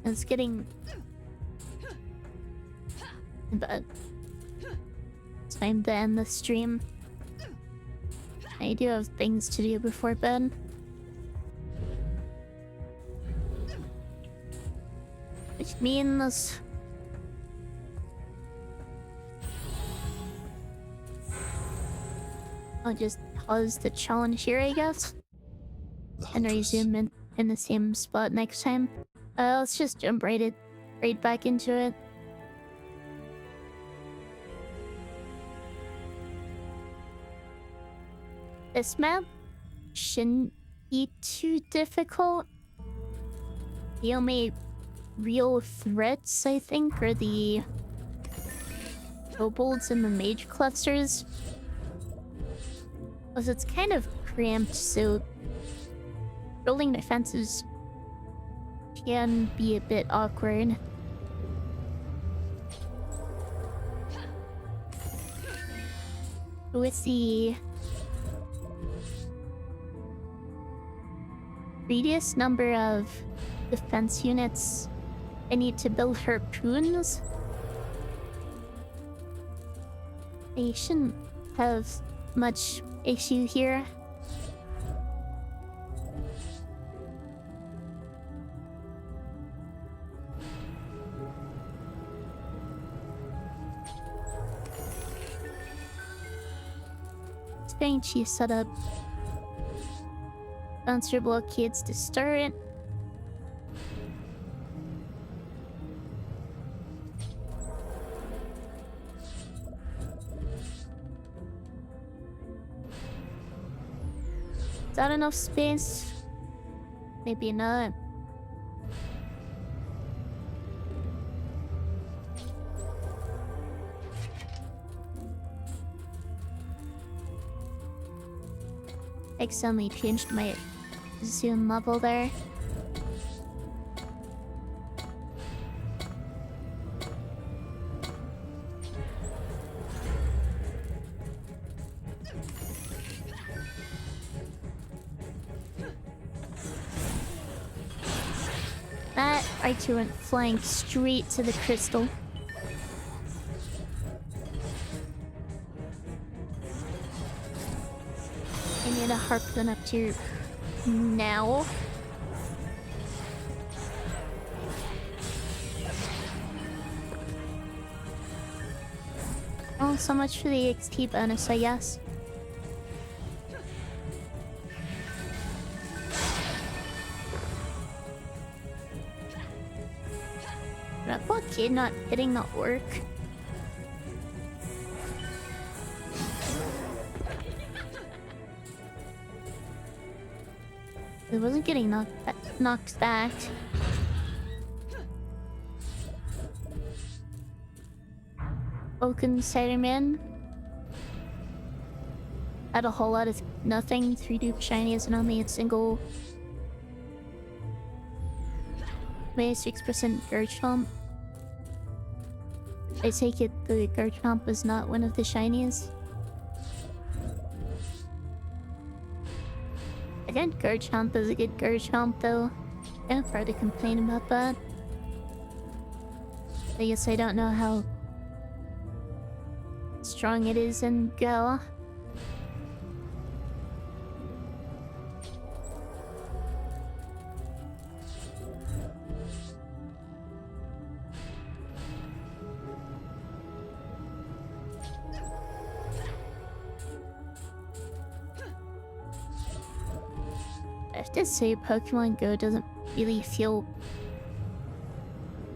It's getting... but it's time to end the stream. I do have things to do before bed. Which means... I'll just pause the challenge here, I guess. And resume in the same spot next time. Let's just jump right back into it. This map shouldn't be too difficult. The only real threats, I think, are the kobolds and the mage clusters. Plus, it's kind of cramped, so building defenses can be a bit awkward. With the previous number of defense units, I need to build harpoons. I shouldn't have much issue here. Spain Chief set up bouncer blockades to start. Is that enough space? Maybe not. Accidentally changed my zoom level there. That R2 went flying straight to the crystal. I need a harpoon up to now. Oh, so much for the XP bonus, I guess. That blockade not hitting the orc. It wasn't getting knocked back. Welcome, Ironman. Had a whole lot of nothing. 3 dupe shinies and only a single 26% Garchomp. I take it the Garchomp was not one of the shinies. Again, Garchomp is a good Garchomp though. Can't hard to complain about that. I guess I don't know how strong it is in Go. to say Pokemon Go doesn't really feel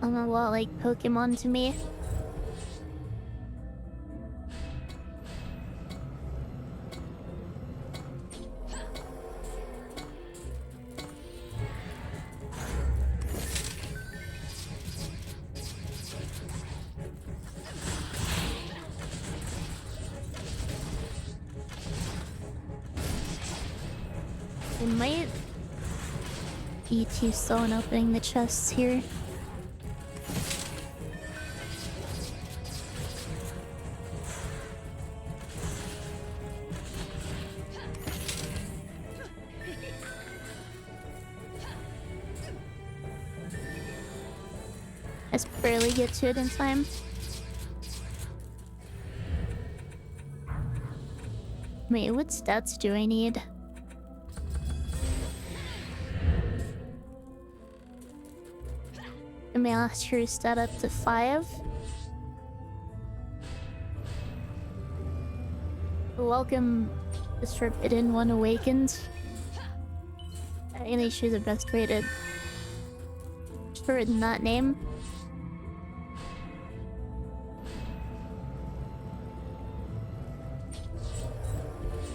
a lot like Pokemon to me. It might be too slow in opening the chests here. Let's barely get to it in time. Wait, what stats do I need? The master stat up to 5. Welcome, this forbidden one awakens. I really choose the best way to shorten that name.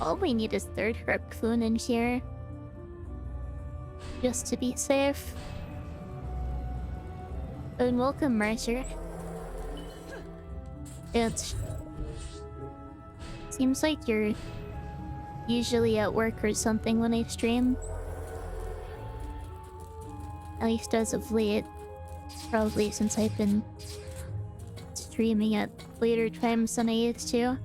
All we need is third Harpoon in here, just to be safe. And welcome, Mercer. It seems like you're usually at work or something when I stream. At least as of late. Probably since I've been streaming at later times than I used to.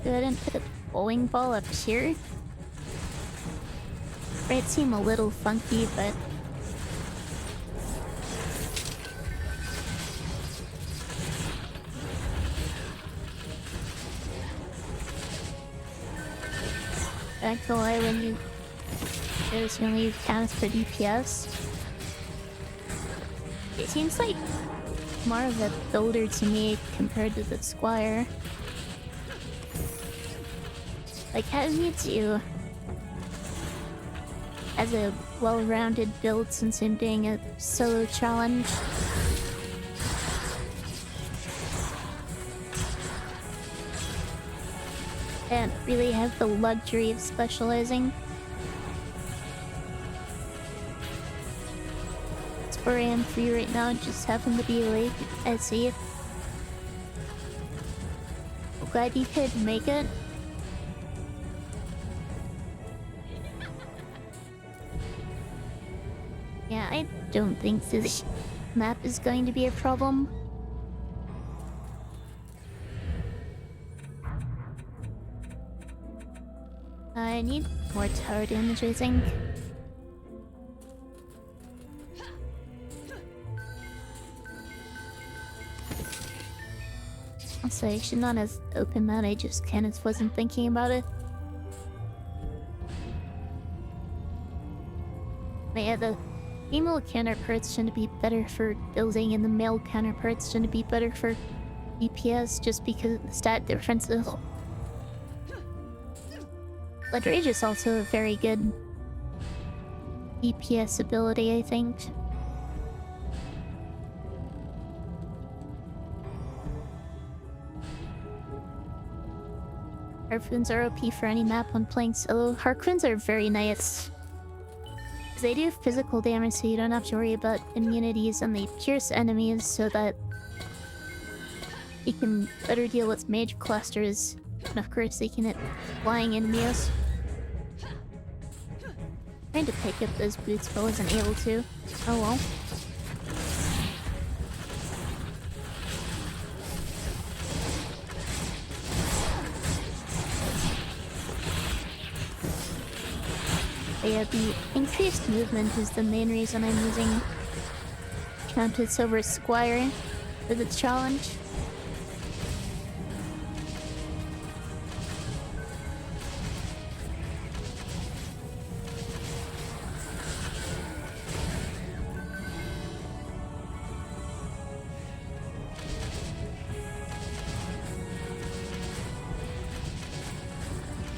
Go ahead and put a bowling ball up here. Might seem a little funky, but actually, when you only counts for DPS, it seems like more of a builder to me compared to the Squire. Like, how do you do as a well-rounded build since I'm doing a solo challenge? I don't really have the luxury of specializing. That's where I am for you right now, just happen to be late. I see. Glad you could make it. Yeah, I don't think this map is going to be a problem. I need more tower damage, I think. Also, I should not have opened that, I just kind of wasn't thinking about it. But yeah, the female counterparts tend to be better for building, and the male counterparts tend to be better for DPS just because of the stat differences. Blood Rage is also a very good DPS ability, I think. Harpoons are OP for any map when playing solo. Harpoons are very nice. They do physical damage, so you don't have to worry about immunities, and they pierce enemies so that you can better deal with mage clusters. And of course, they can hit flying enemies. Trying to pick up those boots, but wasn't able to. Oh well. But yeah, the increased movement is the main reason I'm using Countess over Squire for the challenge.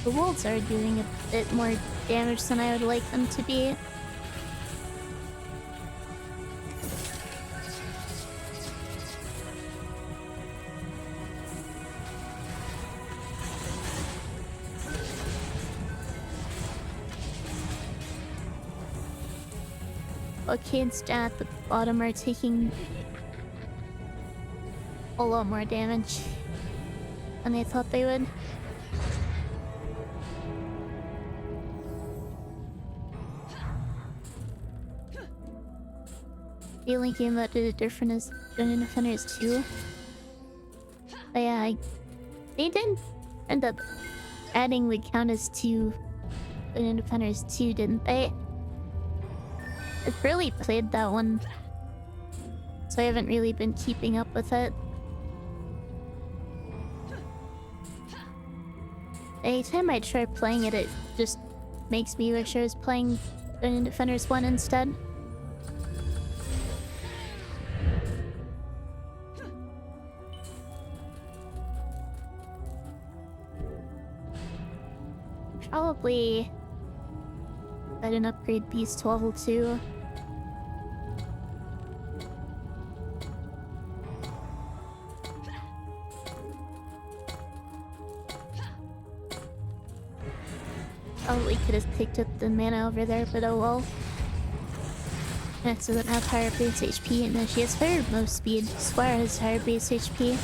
The wolves are doing a bit more damage than I would like them to be. Kids at the bottom are taking a lot more damage than I thought they would. The only game that did it different is Dungeon Defenders 2. But yeah, they did end up adding the Countess to Dungeon Defenders 2, didn't they? I've barely played that one, so I haven't really been keeping up with it. Anytime I try playing it, it just makes me wish I was playing Dungeon Defenders 1 instead. Probably I didn't upgrade Beast to level 2. Probably could have picked up the mana over there, but oh well. Next doesn't have higher base HP, and then she has higher move speed. Squire has higher base HP.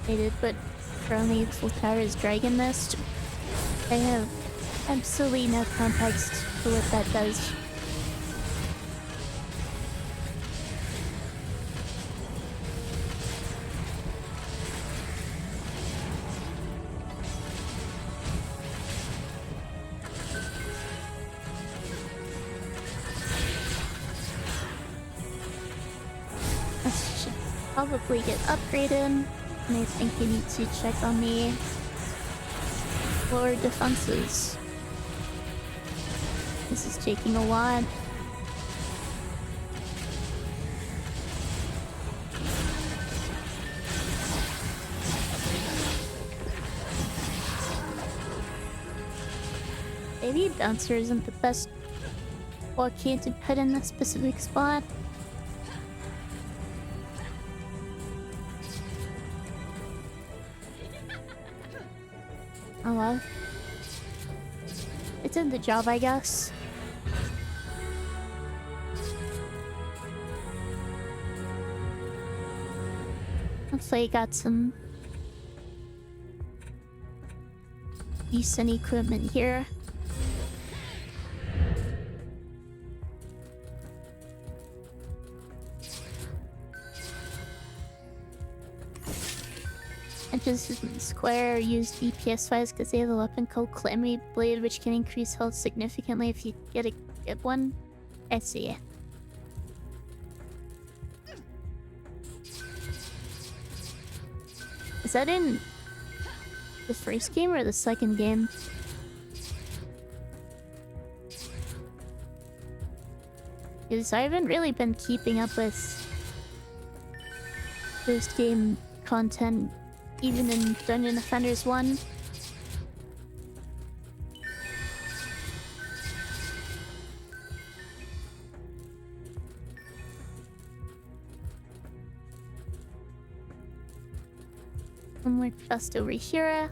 I did put her only useful power is Dragon Nest. I have absolutely no context for what that does. This should probably get upgraded. And I think you need to check on the lower defenses. This is taking a lot. Maybe Bouncer isn't the best blockade to put in that specific spot. Oh well. It did the job, I guess. Hopefully I got some decent equipment here. Just Square used DPS wise because they have a weapon called Clammy Blade, which can increase health significantly if you get a good one. I see. Is that in the first game or the second game? Because I haven't really been keeping up with post-game content. Even in Dungeon Defenders 1. One more quest over here.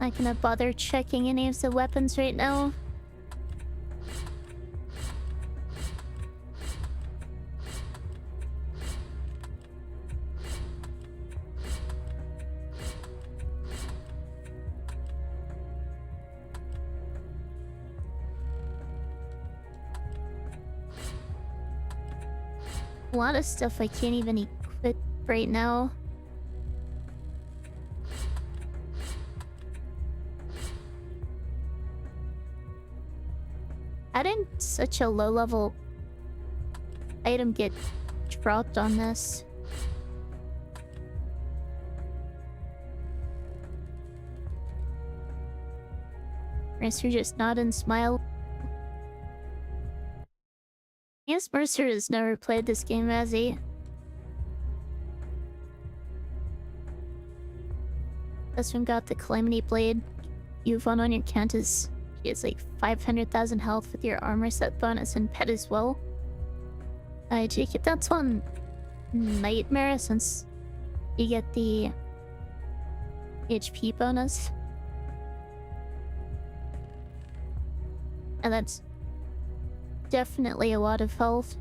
I cannot bother checking any of the weapons right now. A lot of stuff I can't even equip right now. How did such a low-level item get dropped on this. Mercer just nod and smile. Yes, Mercer has never played this game, has he? This one got the Calamity Blade. You've won on your Countess. She has like 500,000 health with your armor set bonus and pet as well. I take it that's on Nightmare since you get the HP bonus. And that's definitely a lot of health.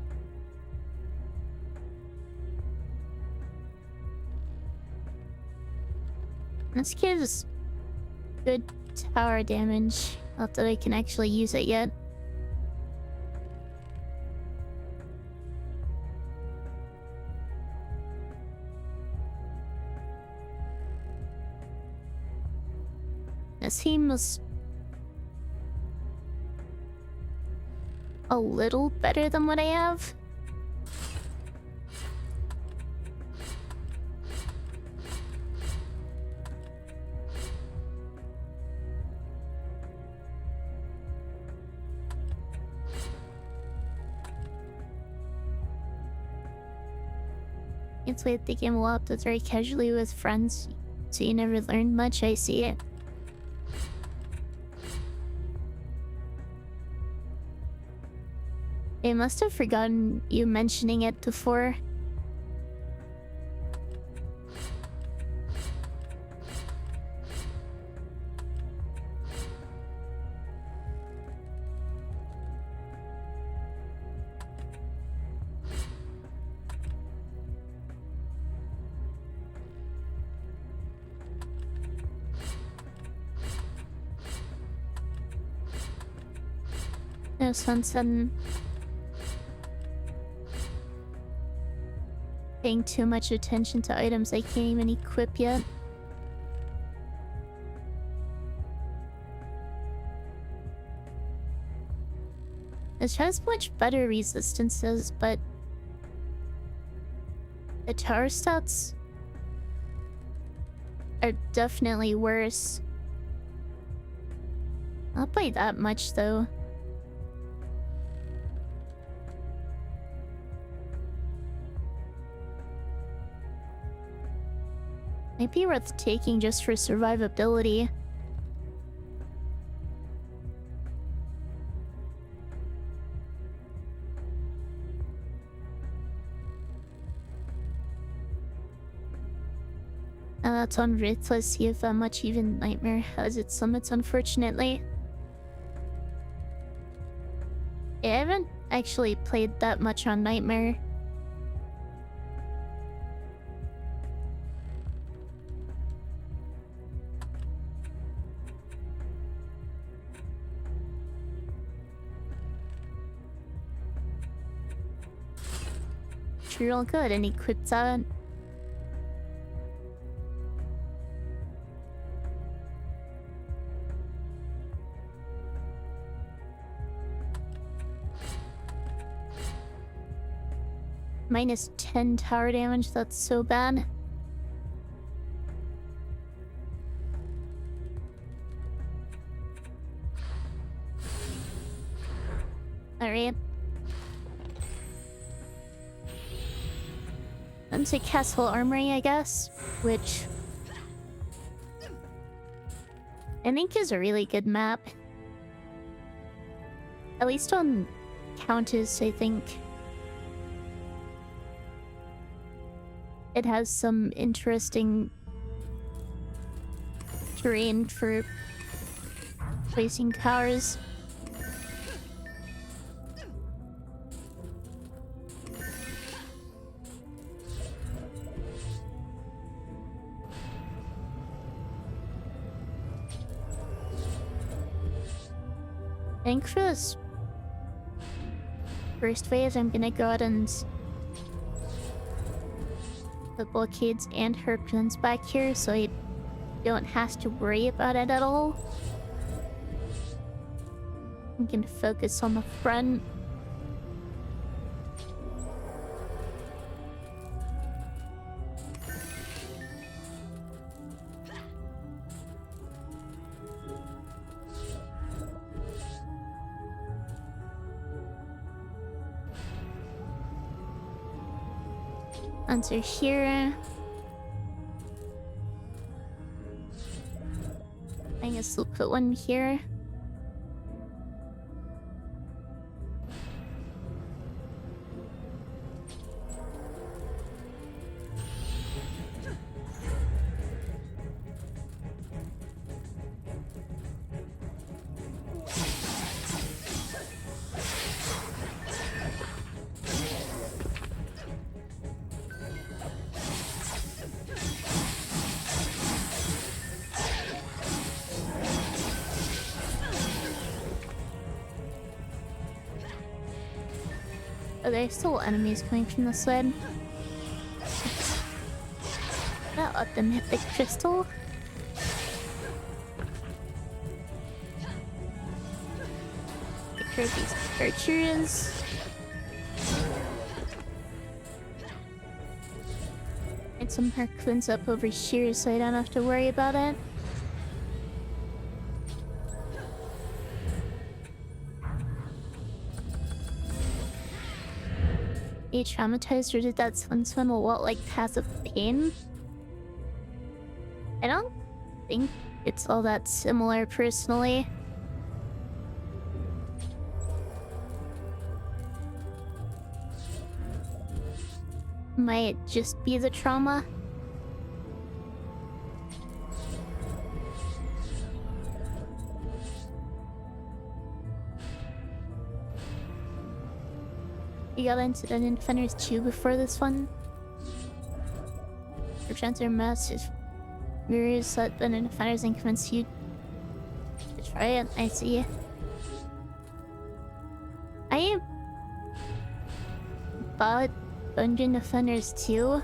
This gives good tower damage. Not that I can actually use it yet. This seems a little better than what I have. You played the game a lot, but very casually with friends, so you never learned much. I see it. I must have forgotten you mentioning it before. No sunset. Paying too much attention to items I can't even equip yet. This has much better resistances, but the tower stats are definitely worse. Not by that much though. Might be worth taking just for survivability. That's on Ruleset. See if that much even Nightmare has its limits, unfortunately. Yeah, I haven't actually played that much on Nightmare. Real good and equipped that. Minus 10 tower damage, that's so bad. Alright. Into Castle Armory, I guess, which I think is a really good map. At least on Countess, I think. It has some interesting terrain for placing towers. I think for this first phase, I'm gonna go ahead and put blockades and harpoons back here so I don't have to worry about it at all. I'm gonna focus on the front. Answer here. I guess we'll put one here. Oh, there's still enemies coming from the side. That let them hit the crystal. Take care of these archers. And some Harkins up over here so I don't have to worry about it. Are you traumatized, or did that swim a lot like passive pain? I don't think it's all that similar personally. Might just be the trauma. You got into the Defenders 2 before this one? Your chances are massive. Ruleset the Defenders and convince you to try it. I see. I bought Dungeon Defenders 2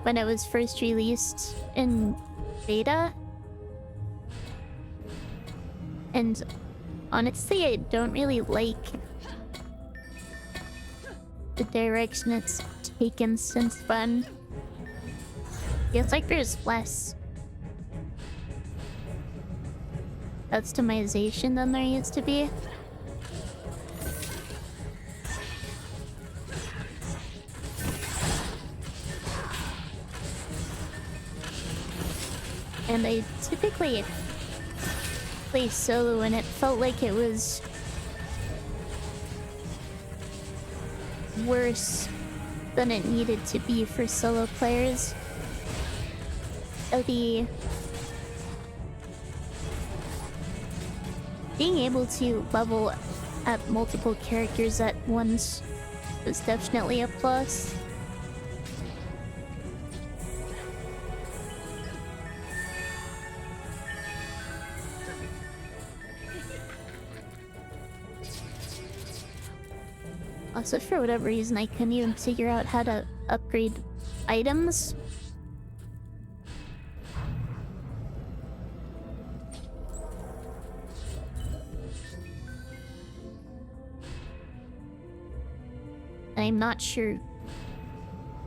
when it was first released in beta. And honestly, I don't really like the direction it's taken since then. Feels like there's less customization than there used to be. And I typically play solo and it felt like it was worse than it needed to be for solo players. Being able to level at multiple characters at once was definitely a plus. Also, for whatever reason, I couldn't even figure out how to upgrade items. I'm not sure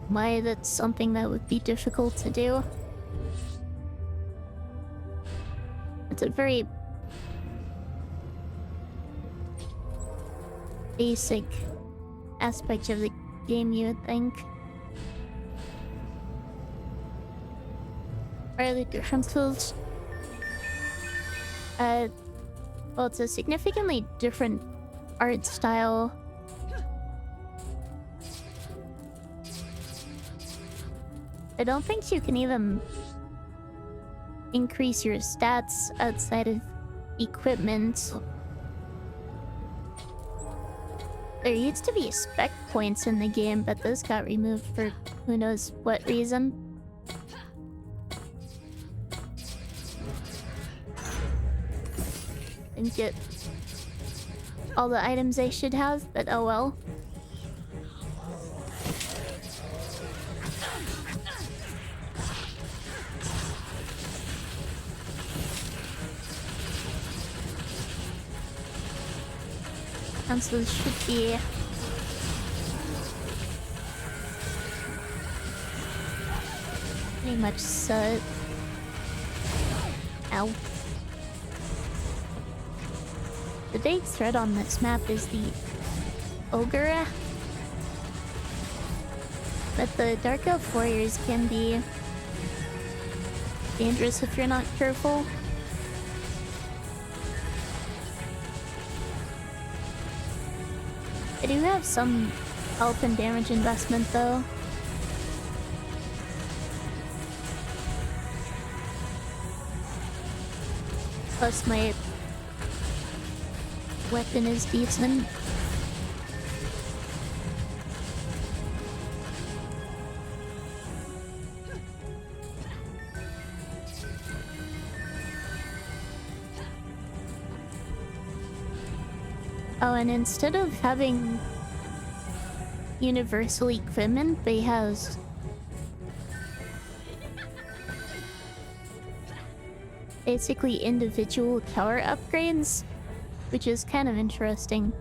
why that's something that would be difficult to do. It's a very basic aspect of the game, you would think. Are the differences? Well, it's a significantly different art style. I don't think you can even increase your stats outside of equipment. There used to be spec points in the game, but those got removed for who knows what reason. Didn't get all the items I should have, but oh well. So this should be pretty much set. Ow. The big threat on this map is the ogre. But the Dark Elf Warriors can be dangerous if you're not careful. I do have some health and damage investment though. Plus my weapon is decent. Oh, and instead of having universal equipment, they have basically individual tower upgrades, which is kind of interesting.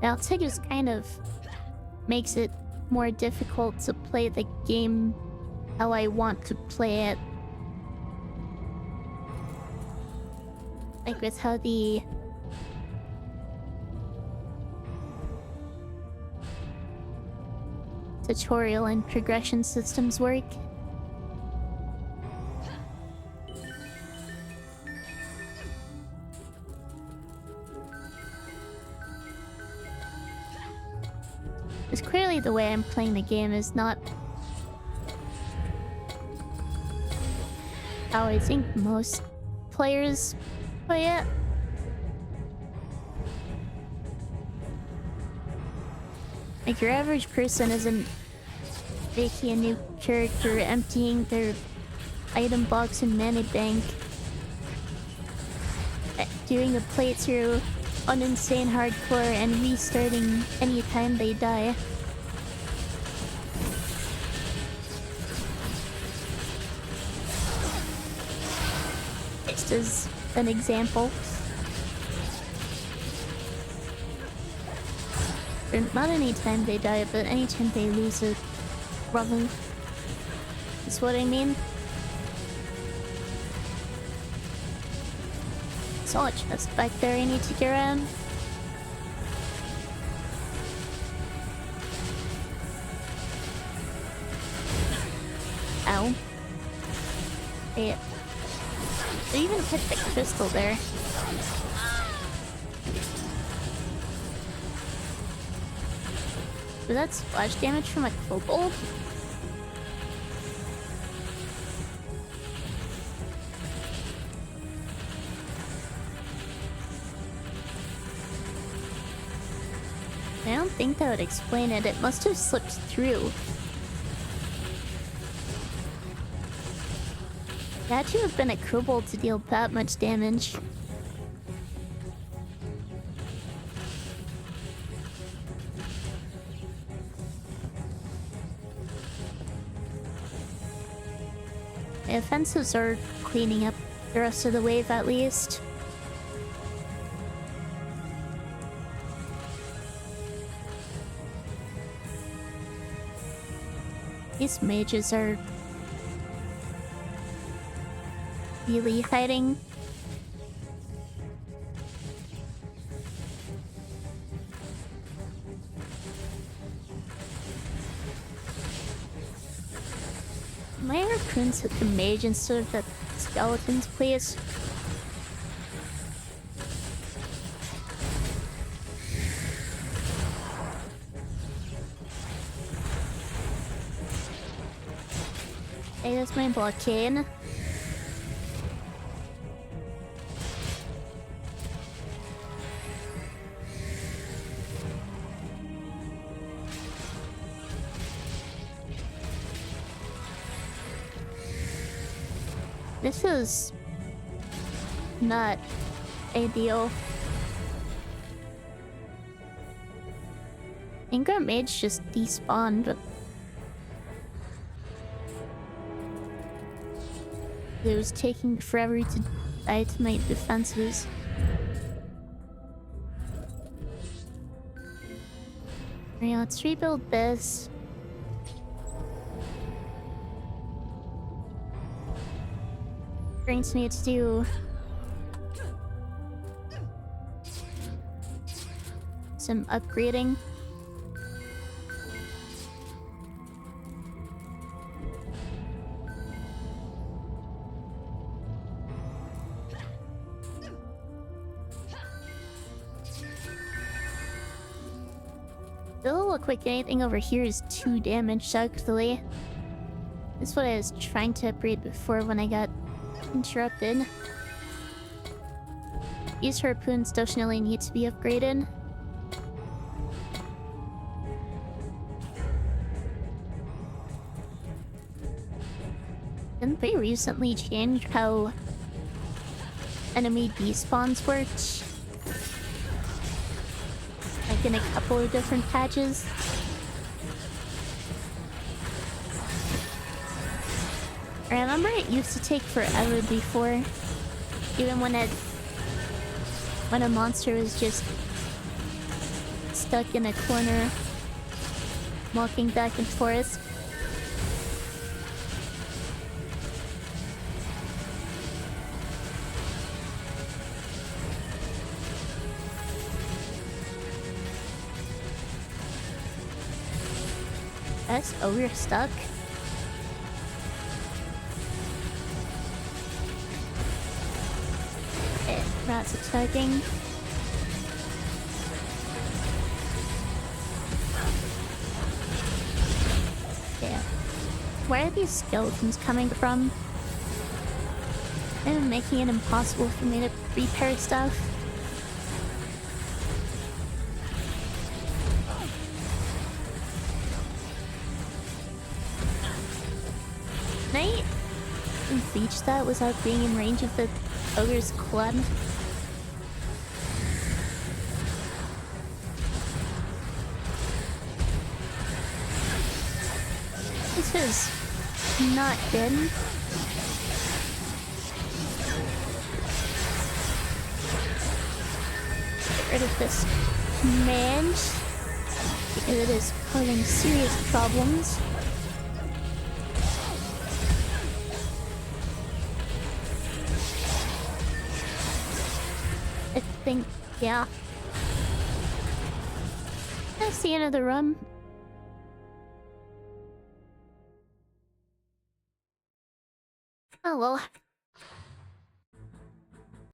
Now, it just kind of makes it more difficult to play the game how I want to play it. Like with how the tutorial and progression systems work. Because clearly the way I'm playing the game is not how I think most players play it. Like your average person isn't making a new character, emptying their item box and mana bank, doing a playthrough on insane hardcore and restarting anytime they die. Just as an example. Or not anytime they die, but anytime they lose a brother. That's what I mean. Saw a chest back there I need to get around. Ow. Hey. I even hit the crystal there. Was that splash damage from a kobold? I don't think that would explain it. It must have slipped through. It had to have been a kobold to deal that much damage. My offensives are cleaning up the rest of the wave at least. These mages are really hiding. My raccoons hit the mage instead of the skeletons, please. Hey, that's my blockade. This is not ideal. Ingram Mage just despawned. It was taking forever to die to my defenses. Yeah, let's rebuild this. Brings me to do some upgrading. Doesn't look like anything over here is too damaged, actually. That's what I was trying to upgrade before when I got interrupted. These harpoons definitely need to be upgraded. Didn't they recently change how enemy despawns worked? Like in a couple of different patches. I remember it used to take forever before. Even when a monster was just stuck in a corner, walking back and forth. Oh, we're stuck. Okay, rats attacking. Yeah. Where are these skeletons coming from? They're making it impossible for me to repair stuff. Reach that without being in range of the ogre's club. This is not good. Get rid of this mange because it is causing serious problems. Yeah. That's the end of the run. Oh well.